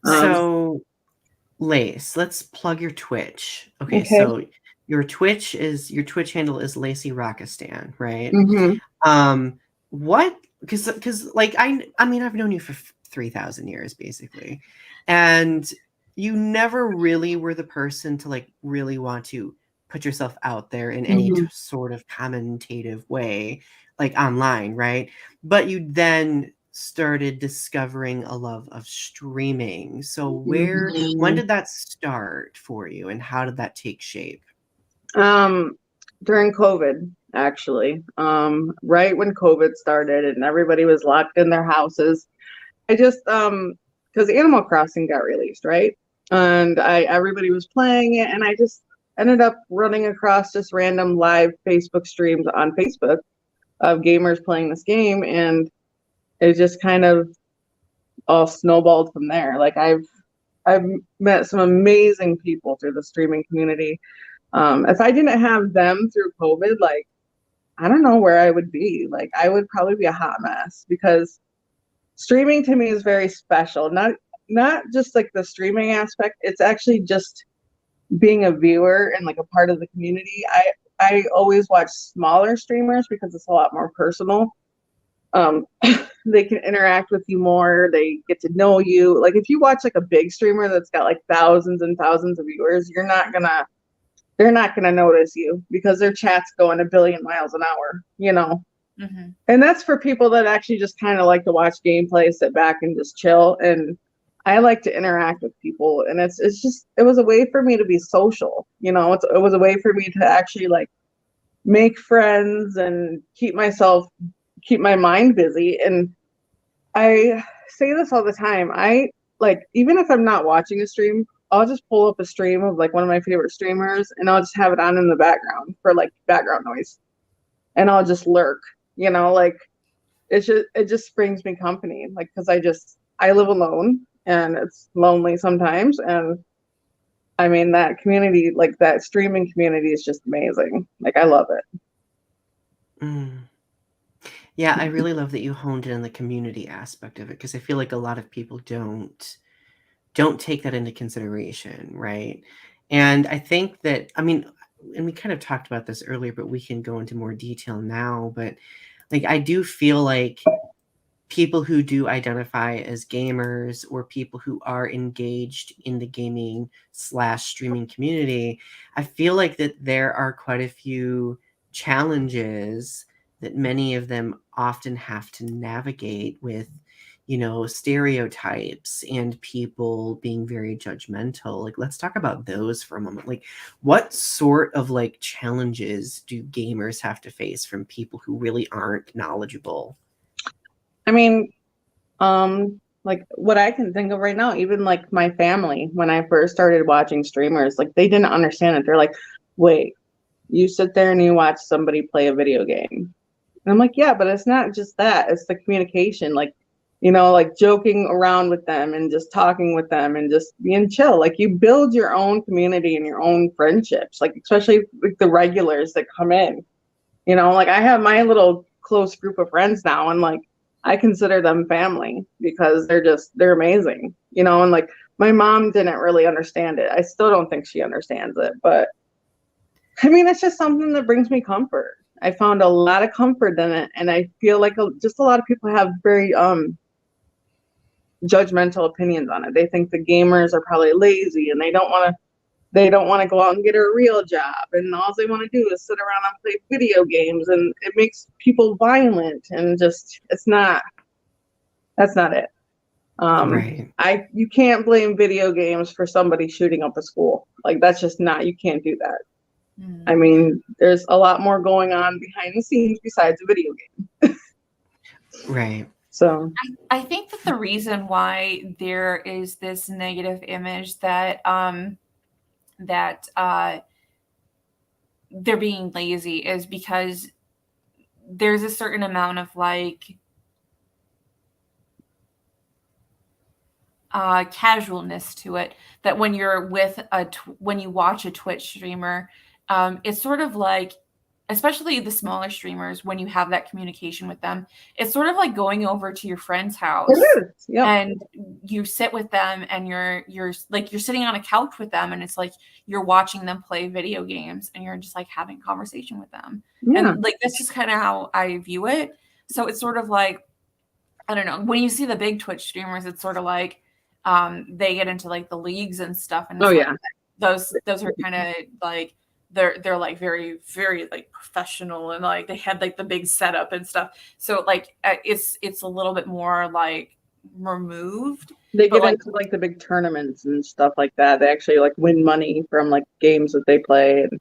So Lace, let's plug your Twitch. Okay. So your Twitch handle is Lacy Rakastan, right? Mm-hmm. What? Because like I mean I've known you for 3,000 years basically, and you never really were the person to like really want to put yourself out there in any sort of commentative way, like online, right? But you then started discovering a love of streaming. So when did that start for you, and how did that take shape? During COVID, actually. Right when COVID started and everybody was locked in their houses. I just because Animal Crossing got released, right? And everybody was playing it, and I just ended up running across just random live Facebook streams on Facebook of gamers playing this game, and it just kind of all snowballed from there. Like I've met some amazing people through the streaming community. If I didn't have them through COVID, like I don't know where I would be. Like I would probably be a hot mess, because streaming to me is very special. Not just like the streaming aspect. It's actually just being a viewer and like a part of the community. I always watch smaller streamers because it's a lot more personal. They can interact with you more. They get to know you. Like if you watch like a big streamer that's got like thousands and thousands of viewers, they're not gonna notice you because their chat's going a billion miles an hour, And that's for people that actually just kind of like to watch gameplay, sit back and just chill. And I like to interact with people, and it was a way for me to be social. It was a way for me to actually like make friends and keep my mind busy. And I say this all the time. I like, even if I'm not watching a stream, I'll just pull up a stream of like one of my favorite streamers, and I'll just have it on in the background for like background noise, and I'll just lurk. Like it just brings me company. Like because I live alone, and it's lonely sometimes, and I mean that community, like that streaming community, is just amazing. Like I love it. Yeah, I really love that you honed in on the community aspect of it, because I feel like a lot of people don't take that into consideration, right? And I think that, I mean, and we kind of talked about this earlier, but we can go into more detail now. But like, I do feel like people who do identify as gamers, or people who are engaged in the gaming / streaming community, I feel like that there are quite a few challenges that many of them often have to navigate with, stereotypes and people being very judgmental. Like, let's talk about those for a moment. Like, what sort of like challenges do gamers have to face from people who really aren't knowledgeable? I mean, like what I can think of right now, even like my family, when I first started watching streamers, like they didn't understand it. They're like, wait, you sit there and you watch somebody play a video game. And I'm like, yeah, but it's not just that. It's the communication, like, like joking around with them and just talking with them and just being chill. Like you build your own community and your own friendships, like especially like the regulars that come in. Like I have my little close group of friends now, and like I consider them family because they're amazing, and like my mom didn't really understand it. I still don't think she understands it, but I mean, it's just something that brings me comfort. I found a lot of comfort in it, and I feel like just a lot of people have very judgmental opinions on it. They think the gamers are probably lazy and they don't want to they don't want to go out and get a real job, and all they want to do is sit around and play video games, and it makes people violent, and just that's not it. Right. You can't blame video games for somebody shooting up a school. Like, that's just not, you can't do that. I mean, there's a lot more going on behind the scenes besides a video game. Right. So I think that the reason why there is this negative image that they're being lazy is because there's a certain amount of like casualness to it, that when you're with when you watch a Twitch streamer, it's sort of like, especially the smaller streamers, when you have that communication with them, it's sort of like going over to your friend's house. it is. Yep. And you sit with them, and you're sitting on a couch with them, and it's like you're watching them play video games, and you're just like having a conversation with them. Yeah. And like that's just kind of how I view it. So it's sort of like, I don't know, when you see the big Twitch streamers, it's sort of like they get into like the leagues and stuff, and it's like, those are kind of like they're like very, very like professional, and like they had like the big setup and stuff. So like it's a little bit more like removed. They get into like the big tournaments and stuff like that. They actually like win money from like games that they play and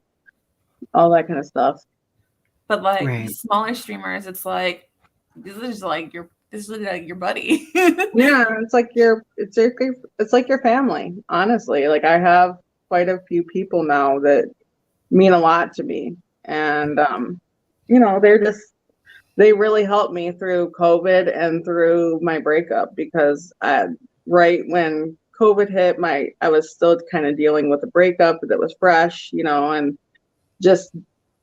all that kind of stuff. But like Right. smaller streamers, it's like this is like your buddy. Yeah, it's like your family, honestly. Like, I have quite a few people now that mean a lot to me, and you know, they really helped me through COVID and through my breakup, because right when COVID hit, I was still kind of dealing with a breakup that was fresh, you know, and just,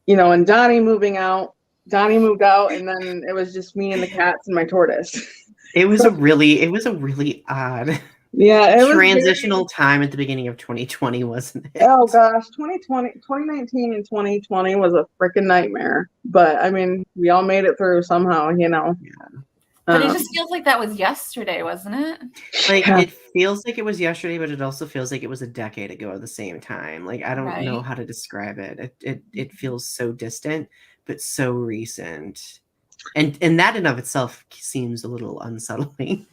you know, and Donnie moved out, and then it was just me and the cats and my tortoise. It was a really odd transitional time at the beginning of 2020, wasn't it? Oh gosh, 2019 and 2020 was a freaking nightmare. But I mean, we all made it through somehow, you know. Yeah. But it just feels like that was yesterday, wasn't it? Like, it feels like it was yesterday, but it also feels like it was a decade ago at the same time. Like, I don't know how to describe it. It feels so distant, but so recent. And that in of itself seems a little unsettling.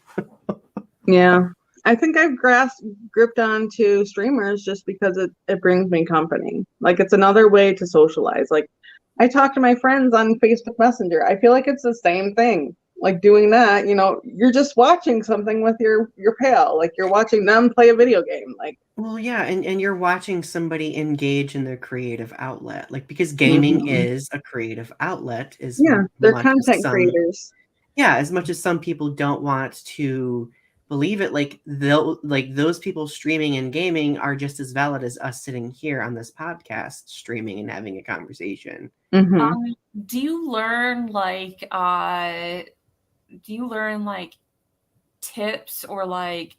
Yeah. I think I've gripped on to streamers just because it brings me company. Like, it's another way to socialize. Like, I talk to my friends on Facebook Messenger. I feel like it's the same thing. Like, doing that, you know, you're just watching something with your pal. Like, you're watching them play a video game. Like, well, yeah, and you're watching somebody engage in their creative outlet. Like, because gaming is a creative outlet. They're content creators. Yeah, as much as some people don't want to believe it, like those people streaming and gaming are just as valid as us sitting here on this podcast streaming and having a conversation. Do you learn like tips, or like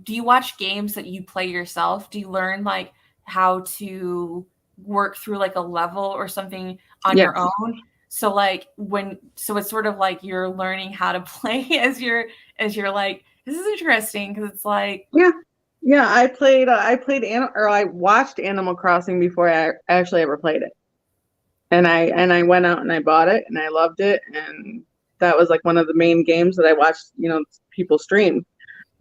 do you watch games that you play yourself? Do you learn like how to work through like a level or something on your own? So like so it's sort of like you're learning how to play as you're like, this is interesting, because it's like I watched Animal Crossing before I actually ever played it, and I went out and I bought it and I loved it, and that was like one of the main games that I watched, you know, people stream.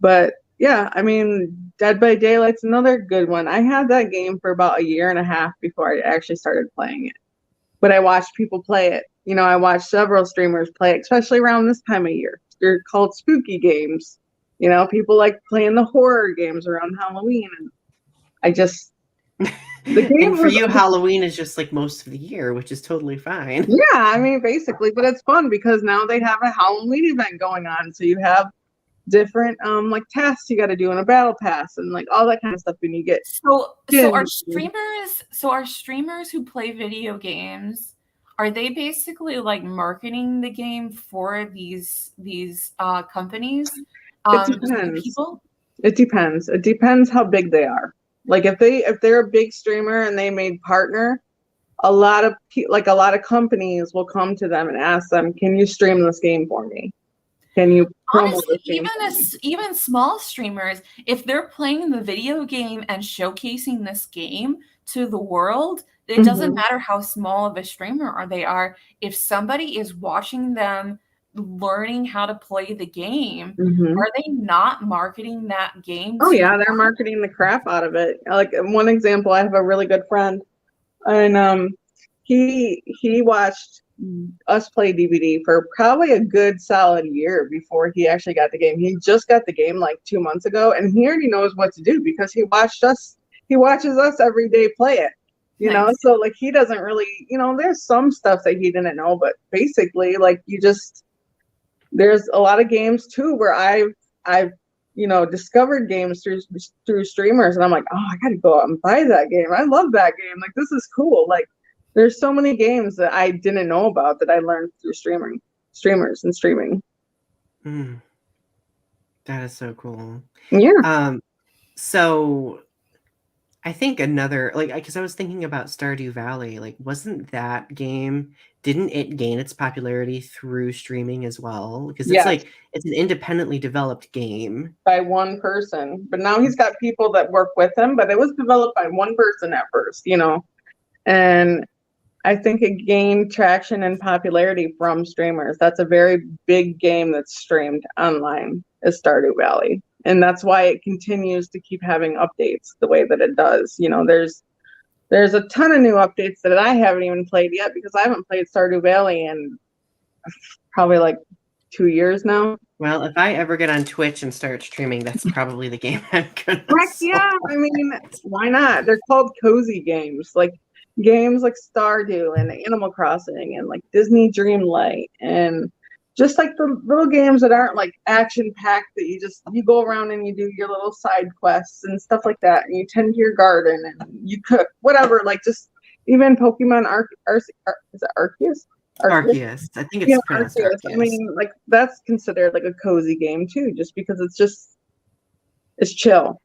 But yeah, I mean, Dead by Daylight's another good one. I had that game for about a year and a half before I actually started playing it. But I watched people play it. You know, I watched several streamers play it, especially around this time of year. They're called spooky games. You know, people like playing the horror games around Halloween. And I just... And for you, Halloween is just like most of the year, which is totally fine. Yeah, I mean, basically. But it's fun because now they have a Halloween event going on. So you have different like tasks you got to do in a battle pass and like all that kind of stuff when you get so are streamers who play video games, are they basically like marketing the game for these companies? It depends. It depends how big they are. Like, if they're a big streamer and they made partner, a lot of companies will come to them and ask them, can you stream this game for me? Can you promo Honestly, the same thing. even small streamers, if they're playing the video game and showcasing this game to the world, it doesn't matter how small of a streamer or they are. If somebody is watching them learning how to play the game, are they not marketing that game? Oh yeah, they're marketing the crap out of it. Like one example, I have a really good friend, and he watched us play DVD for probably a good solid year before he actually got the game. He just got the game like 2 months ago, and he already knows what to do because he watches us every day play it. You know, so like he doesn't really, there's some stuff that he didn't know, but basically like there's a lot of games too where I've discovered games through streamers, and I'm like, oh, I gotta go out and buy that game. I love that game. Like, this is cool. Like, there's so many games that I didn't know about that I learned through streamers and streaming. That is so cool. Yeah. So I think another, like, because I was thinking about Stardew Valley, like, didn't it gain its popularity through streaming as well? Because it's an independently developed game. By one person, but now he's got people that work with him, but it was developed by one person at first, and I think it gained traction and popularity from streamers. That's a very big game that's streamed online, is Stardew Valley. And that's why it continues to keep having updates the way that it does. There's a ton of new updates that I haven't even played yet because I haven't played Stardew Valley in probably like 2 years now. Well, if I ever get on Twitch and start streaming, that's probably the game I'm gonna yeah, I mean, why not? They're called cozy games. Like games like Stardew and Animal Crossing and like Disney Dreamlight and just like the little games that aren't like action packed, that you go around and you do your little side quests and stuff like that, and you tend to your garden and you cook, whatever. Like just even Pokemon is it Arceus? Arceus. I think it's pronounced Arceus. I mean, like that's considered like a cozy game too, just because it's chill.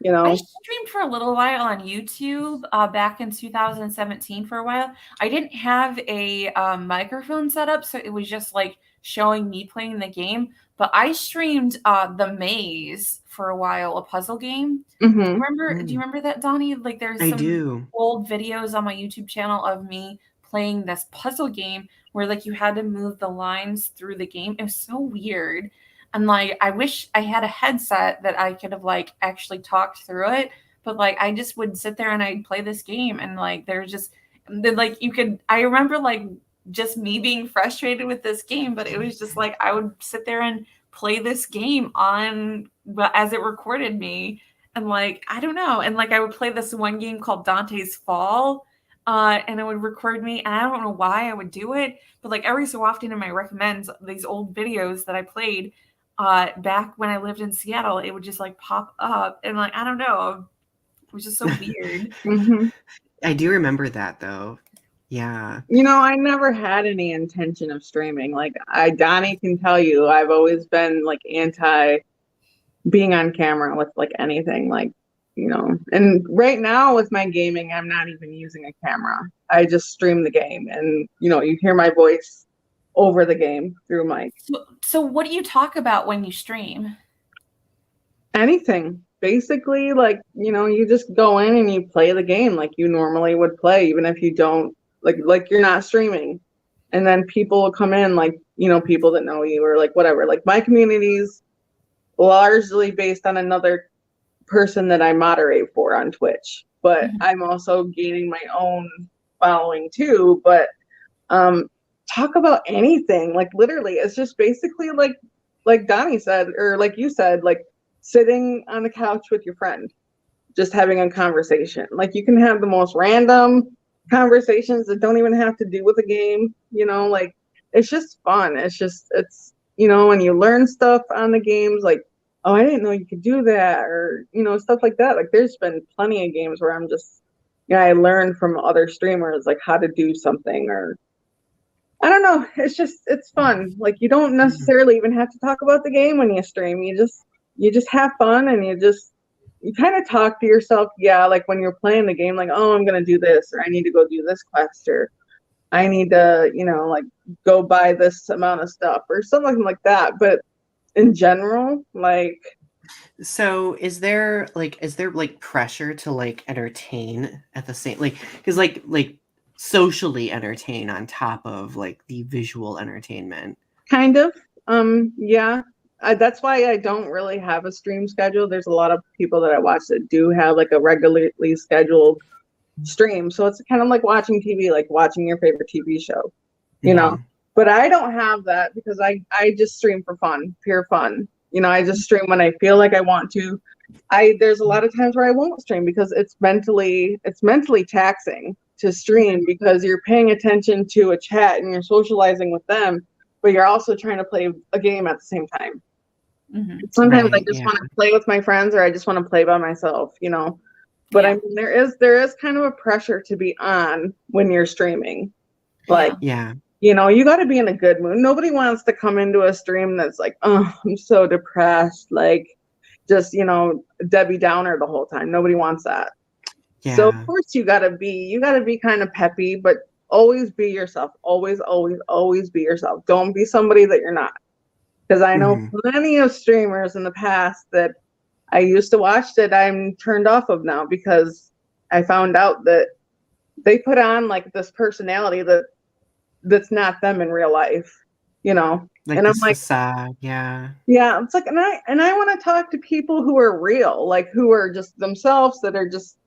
I streamed for a little while on YouTube back in 2017 for a while. I didn't have a microphone set up, so it was just like showing me playing the game. But I streamed The Maze for a while, a puzzle game. Do you remember that, Donnie? Like there's some old videos on my YouTube channel of me playing this puzzle game where like you had to move the lines through the game. It was so weird. And like, I wish I had a headset that I could have like actually talked through it. But like, I just would sit there and I'd play this game. And like, I remember like just me being frustrated with this game, but it was just like, I would sit there and play this game as it recorded me. And like, I don't know. And like, I would play this one game called Dante's Fall. And it would record me. And I don't know why I would do it. But like every so often in my recommends, these old videos that I played, back when I lived in Seattle, it would just like pop up and like, I don't know, it was just so weird. I do remember that though. Yeah. I never had any intention of streaming. Like Donnie can tell you, I've always been like anti being on camera with like anything, like, and right now with my gaming, I'm not even using a camera. I just stream the game and, you hear my voice over the game through mic. So what do you talk about when you stream? Anything. Basically, like, you just go in and you play the game like you normally would play, even if you don't, like you're not streaming. And then people will come in, like, people that know you or like whatever. Like my community's largely based on another person that I moderate for on Twitch. But I'm also gaining my own following too. But talk about anything, like literally it's just basically like Donnie said, or like you said, like sitting on the couch with your friend, just having a conversation. Like you can have the most random conversations that don't even have to do with the game, like it's just fun. It's and you learn stuff on the games, like, oh, I didn't know you could do that, or stuff like that. Like there's been plenty of games where I'm just I learned from other streamers like how to do something, or I don't know. It's fun. Like you don't necessarily even have to talk about the game when you stream. You just have fun, and you kind of talk to yourself. Yeah, like when you're playing the game, like, oh, I'm gonna do this, or I need to go do this quest, or I need to, like go buy this amount of stuff or something like that. But in general, like. So is there like pressure to like entertain at the same like because like socially entertain on top of like the visual entertainment? Kind of. Yeah. That's why I don't really have a stream schedule. There's a lot of people that I watch that do have like a regularly scheduled stream. So it's kind of like watching TV, like watching your favorite TV show, you know. But I don't have that because I just stream for fun, pure fun. You know, I just stream when I feel like I want to. There's a lot of times where I won't stream because it's mentally taxing to stream because you're paying attention to a chat and you're socializing with them, but you're also trying to play a game at the same time. Mm-hmm. Sometimes I just want to play with my friends or I just want to play by myself, you know. But I mean, there is kind of a pressure to be on when you're streaming. Like, you know, you got to be in a good mood. Nobody wants to come into a stream that's like, oh, I'm so depressed. Like, just, you know, Debbie Downer the whole time. Nobody wants that. Yeah. So of course you gotta be kind of peppy, but always be yourself. Always, always, always be yourself. Don't be somebody that you're not. Because I know plenty of streamers in the past that I used to watch that I'm turned off of now because I found out that they put on like this personality that's not them in real life, you know. Like, and I'm like, facade, yeah. It's like, and I want to talk to people who are real, like who are just themselves, that are just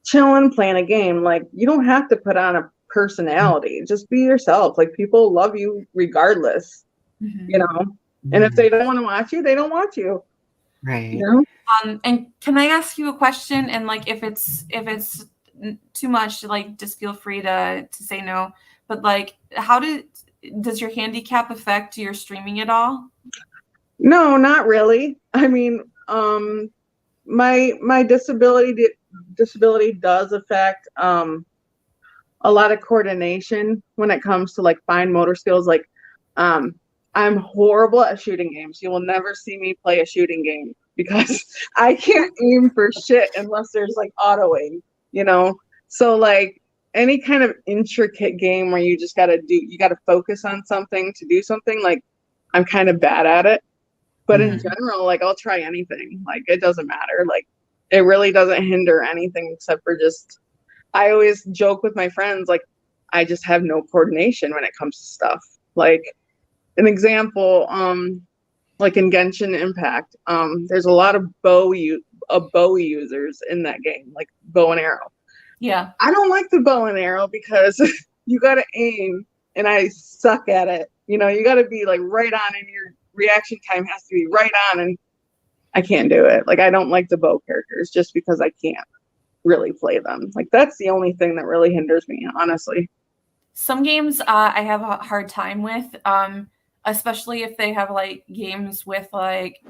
chilling, playing a game. Like, you don't have to put on a personality. Just be yourself. Like, people love you regardless, you know. And if they don't want to watch you, they don't watch you. Right. You know? And can I ask you a question? And like, if it's too much, like, just feel free to say no. But like, does your handicap affect your streaming at all? No, not really. I mean, my disability does affect a lot of coordination when it comes to like fine motor skills. Like, I'm horrible at shooting games. You will never see me play a shooting game because I can't aim for shit unless there's like auto aim, you know? So like any kind of intricate game where you just gotta focus on something to do something, like I'm kind of bad at it. But in general, like I'll try anything. Like, it doesn't matter. Like, it really doesn't hinder anything except for just, I always joke with my friends, like, I just have no coordination when it comes to stuff. Like, an example, like in Genshin Impact, there's a lot of bow users in that game, like bow and arrow. Yeah. I don't like the bow and arrow because you got to aim, and I suck at it. You know, you got to be like right on, and your reaction time has to be right on, and I can't do it. Like, I don't like the bow characters just because I can't really play them. Like, that's the only thing that really hinders me, honestly. Some games I have a hard time with, especially if they have like games with like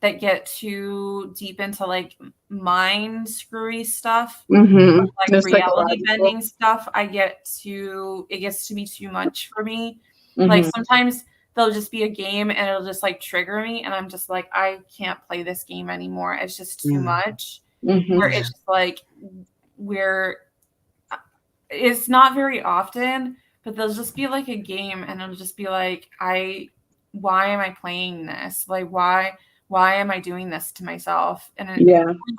that get too deep into like mind screwy stuff, like There's reality bending stuff. It gets to be too much for me. Like, sometimes there'll just be a game and it'll just like trigger me, and I'm just like, I can't play this game anymore. It's just too much. Where it's just like, it's not very often, but there'll just be like a game and it'll just be like, why am I playing this? Like, why am I doing this to myself? And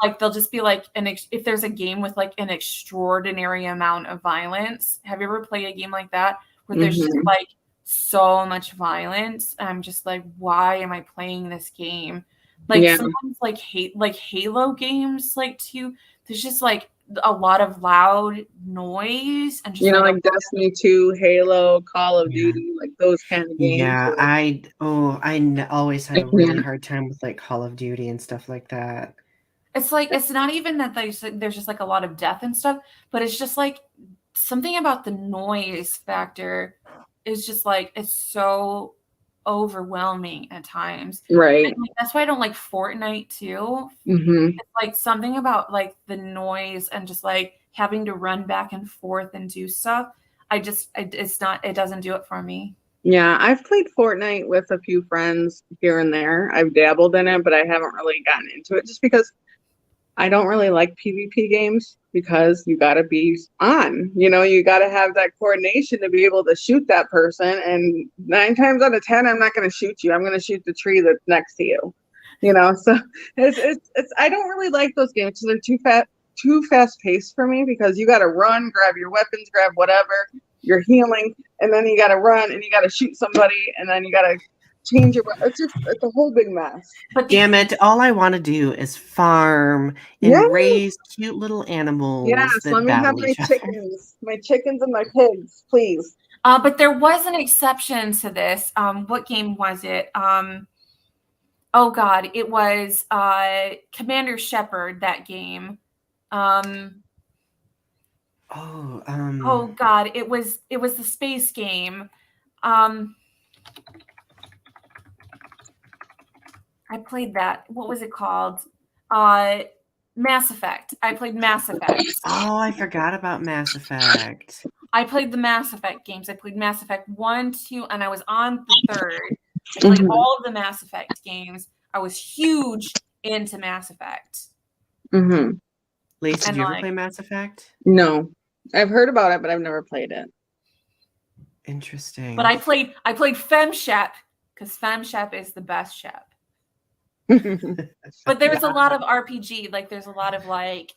like, they'll just be like, if there's a game with like an extraordinary amount of violence, have you ever played a game like that where there's just like so much violence? And I'm just like, why am I playing this game? Like, sometimes like Halo games, like too, there's just like a lot of loud noise and just, you know, like Destiny 2, Halo, Call of Duty, like those kind of games. Yeah, I always had a really hard time with like Call of Duty and stuff like that. It's like, it's not even that there's just like a lot of death and stuff, but it's just like something about the noise factor is just like, it's so overwhelming at times. Right. And like, that's why I don't like Fortnite too. It's like something about like the noise and just like having to run back and forth and do stuff. It doesn't do it for me. Yeah, I've played Fortnite with a few friends here and there. I've dabbled in it, but I haven't really gotten into it just because I don't really like PvP games. because you got to be on. You got to have that coordination to be able to shoot that person. And 9 times out of 10, I'm not going to shoot you. I'm going to shoot the tree that's next to you. So it's I don't really like those games because they're too fast paced for me, because you got to run, grab your weapons, grab whatever, you're healing, and then you got to run and you got to shoot somebody, and then you got to change your. It's a whole big mess. But damn it, all I want to do is farm and raise cute little animals. Yes, that let me have my chickens and my pigs, please. But there was an exception to this. What game was it? Oh God, it was Commander Shepard, that game. Oh God, it was the space game. I played that. What was it called? Mass Effect. I played Mass Effect. Oh, I forgot about Mass Effect. I played the Mass Effect games. I played Mass Effect 1, 2, and I was on the 3rd. I played all of the Mass Effect games. I was huge into Mass Effect. Mm-hmm. Lacy, did you ever play Mass Effect? No. I've heard about it, but I've never played it. Interesting. But I played FemShep, because FemShep is the best Shep. But there's a lot of RPG, like there's a lot of like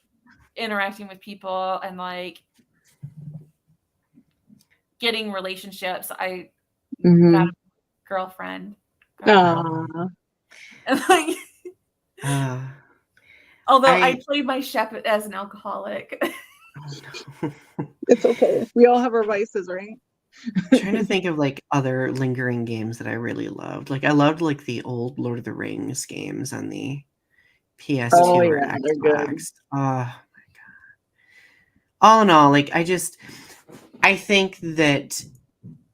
interacting with people and like getting relationships. I got a girlfriend. Aww. And like, although I played my Shep as an alcoholic. It's okay. We all have our vices, right? I'm trying to think of like other lingering games that I really loved. Like I loved like the old Lord of the Rings games on the PS2 or Xbox. Oh my god! All in all, like I think that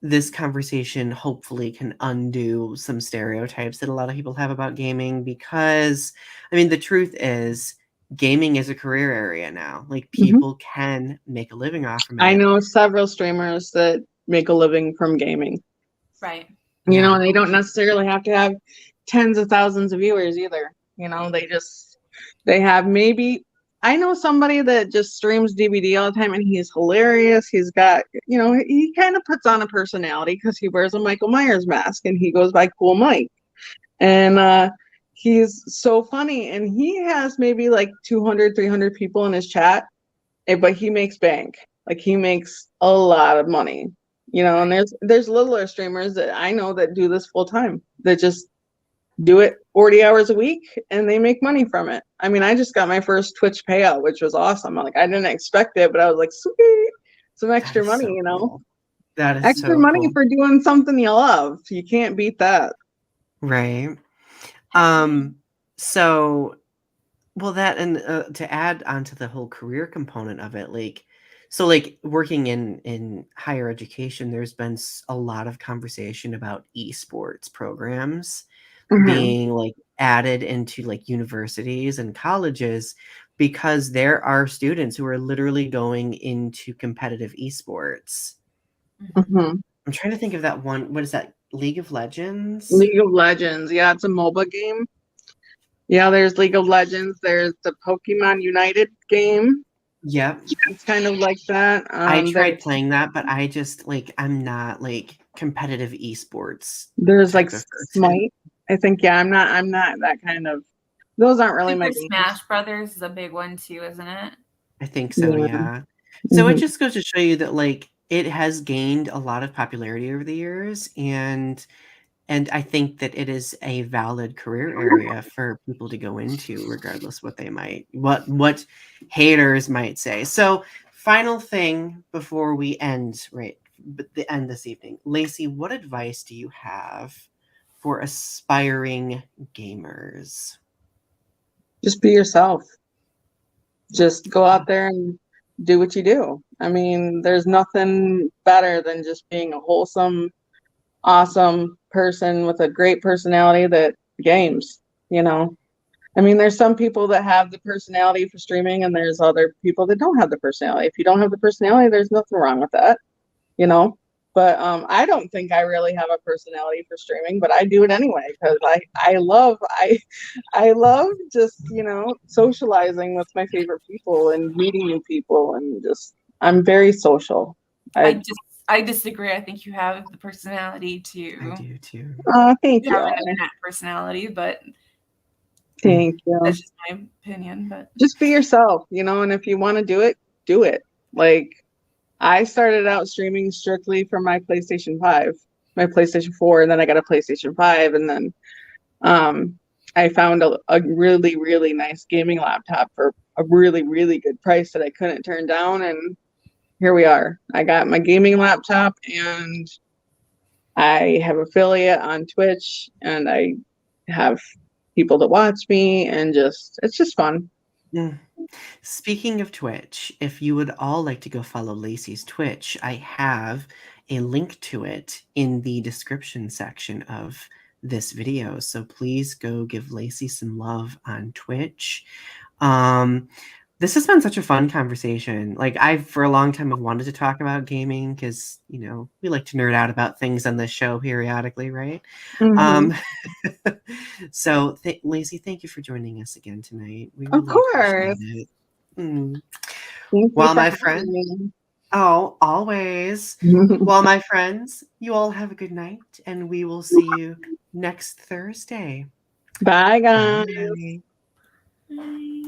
this conversation hopefully can undo some stereotypes that a lot of people have about gaming, because I mean the truth is gaming is a career area now. Like people can make a living off from it. I know several streamers that make a living from gaming. Right. And they don't necessarily have to have tens of thousands of viewers either. They have maybe, I know somebody that just streams DVD all the time and he's hilarious. He's got, he kind of puts on a personality because he wears a Michael Myers mask and he goes by Cool Mike. And he's so funny, and he has maybe like 200, 300 people in his chat, but he makes bank. Like he makes a lot of money. And there's littler streamers that I know that do this full time, that just do it 40 hours a week and they make money from it. I mean, I just got my first Twitch payout, which was awesome. Like I didn't expect it, but I was like, sweet, some extra money, so cool. That is extra so money cool. for doing something you love. You can't beat that. Right. So, well, that, and to add onto the whole career component of it, like working in higher education, there's been a lot of conversation about esports programs being like added into like universities and colleges, because there are students who are literally going into competitive esports. I'm trying to think of that one. What is that? League of Legends? League of Legends. Yeah, it's a MOBA game. Yeah, there's League of Legends. There's the Pokemon United game. Yep. It's kind of like that. I tried playing that, but I just I'm not like competitive esports. There's like Smite. I think, I'm not that kind of, those aren't really my Smash Brothers is a big one too, isn't it? I think so, yeah. So it just goes to show you that like it has gained a lot of popularity over the years, and I think that it is a valid career area for people to go into, regardless what they what haters might say. So, final thing before we end, the end this evening, Lacy, what advice do you have for aspiring gamers? Just be yourself. Just go out there and do what you do. I mean, there's nothing better than just being a wholesome, awesome person with a great personality that games. I mean, there's some people that have the personality for streaming, and there's other people that don't have the personality. If you don't have the personality, there's nothing wrong with that. But I don't think I really have a personality for streaming, but I do it anyway because I love just, you know, socializing with my favorite people and meeting new people, and just I'm very social. I disagree. I think you have the personality to. I do too. Thank You you. have an internet personality, but Thank you. that's just my opinion. But Just be yourself, you know, and if you want to do it, do it. Like, I started out streaming strictly from my PlayStation 5, my PlayStation 4, and then I got a PlayStation 5, and then I found a really, really nice gaming laptop for a really, really good price that I couldn't turn down, and here we are. I got my gaming laptop, and I have affiliate on Twitch, and I have people that watch me, and it's just fun. Mm. Speaking of Twitch, if you would all like to go follow Lacy's Twitch, I have a link to it in the description section of this video. So please go give Lacy some love on Twitch. This has been such a fun conversation. Like, I, for a long time, have wanted to talk about gaming because, you know, we like to nerd out about things on this show periodically, right? Mhm. So, Lacy, thank you for joining us again tonight. We Of really course. appreciate it. Mm. Thank you Well, for my having friend, me. oh, always. Well, my friends, you all have a good night, and we will see you next Thursday. Bye, guys. Bye. Bye.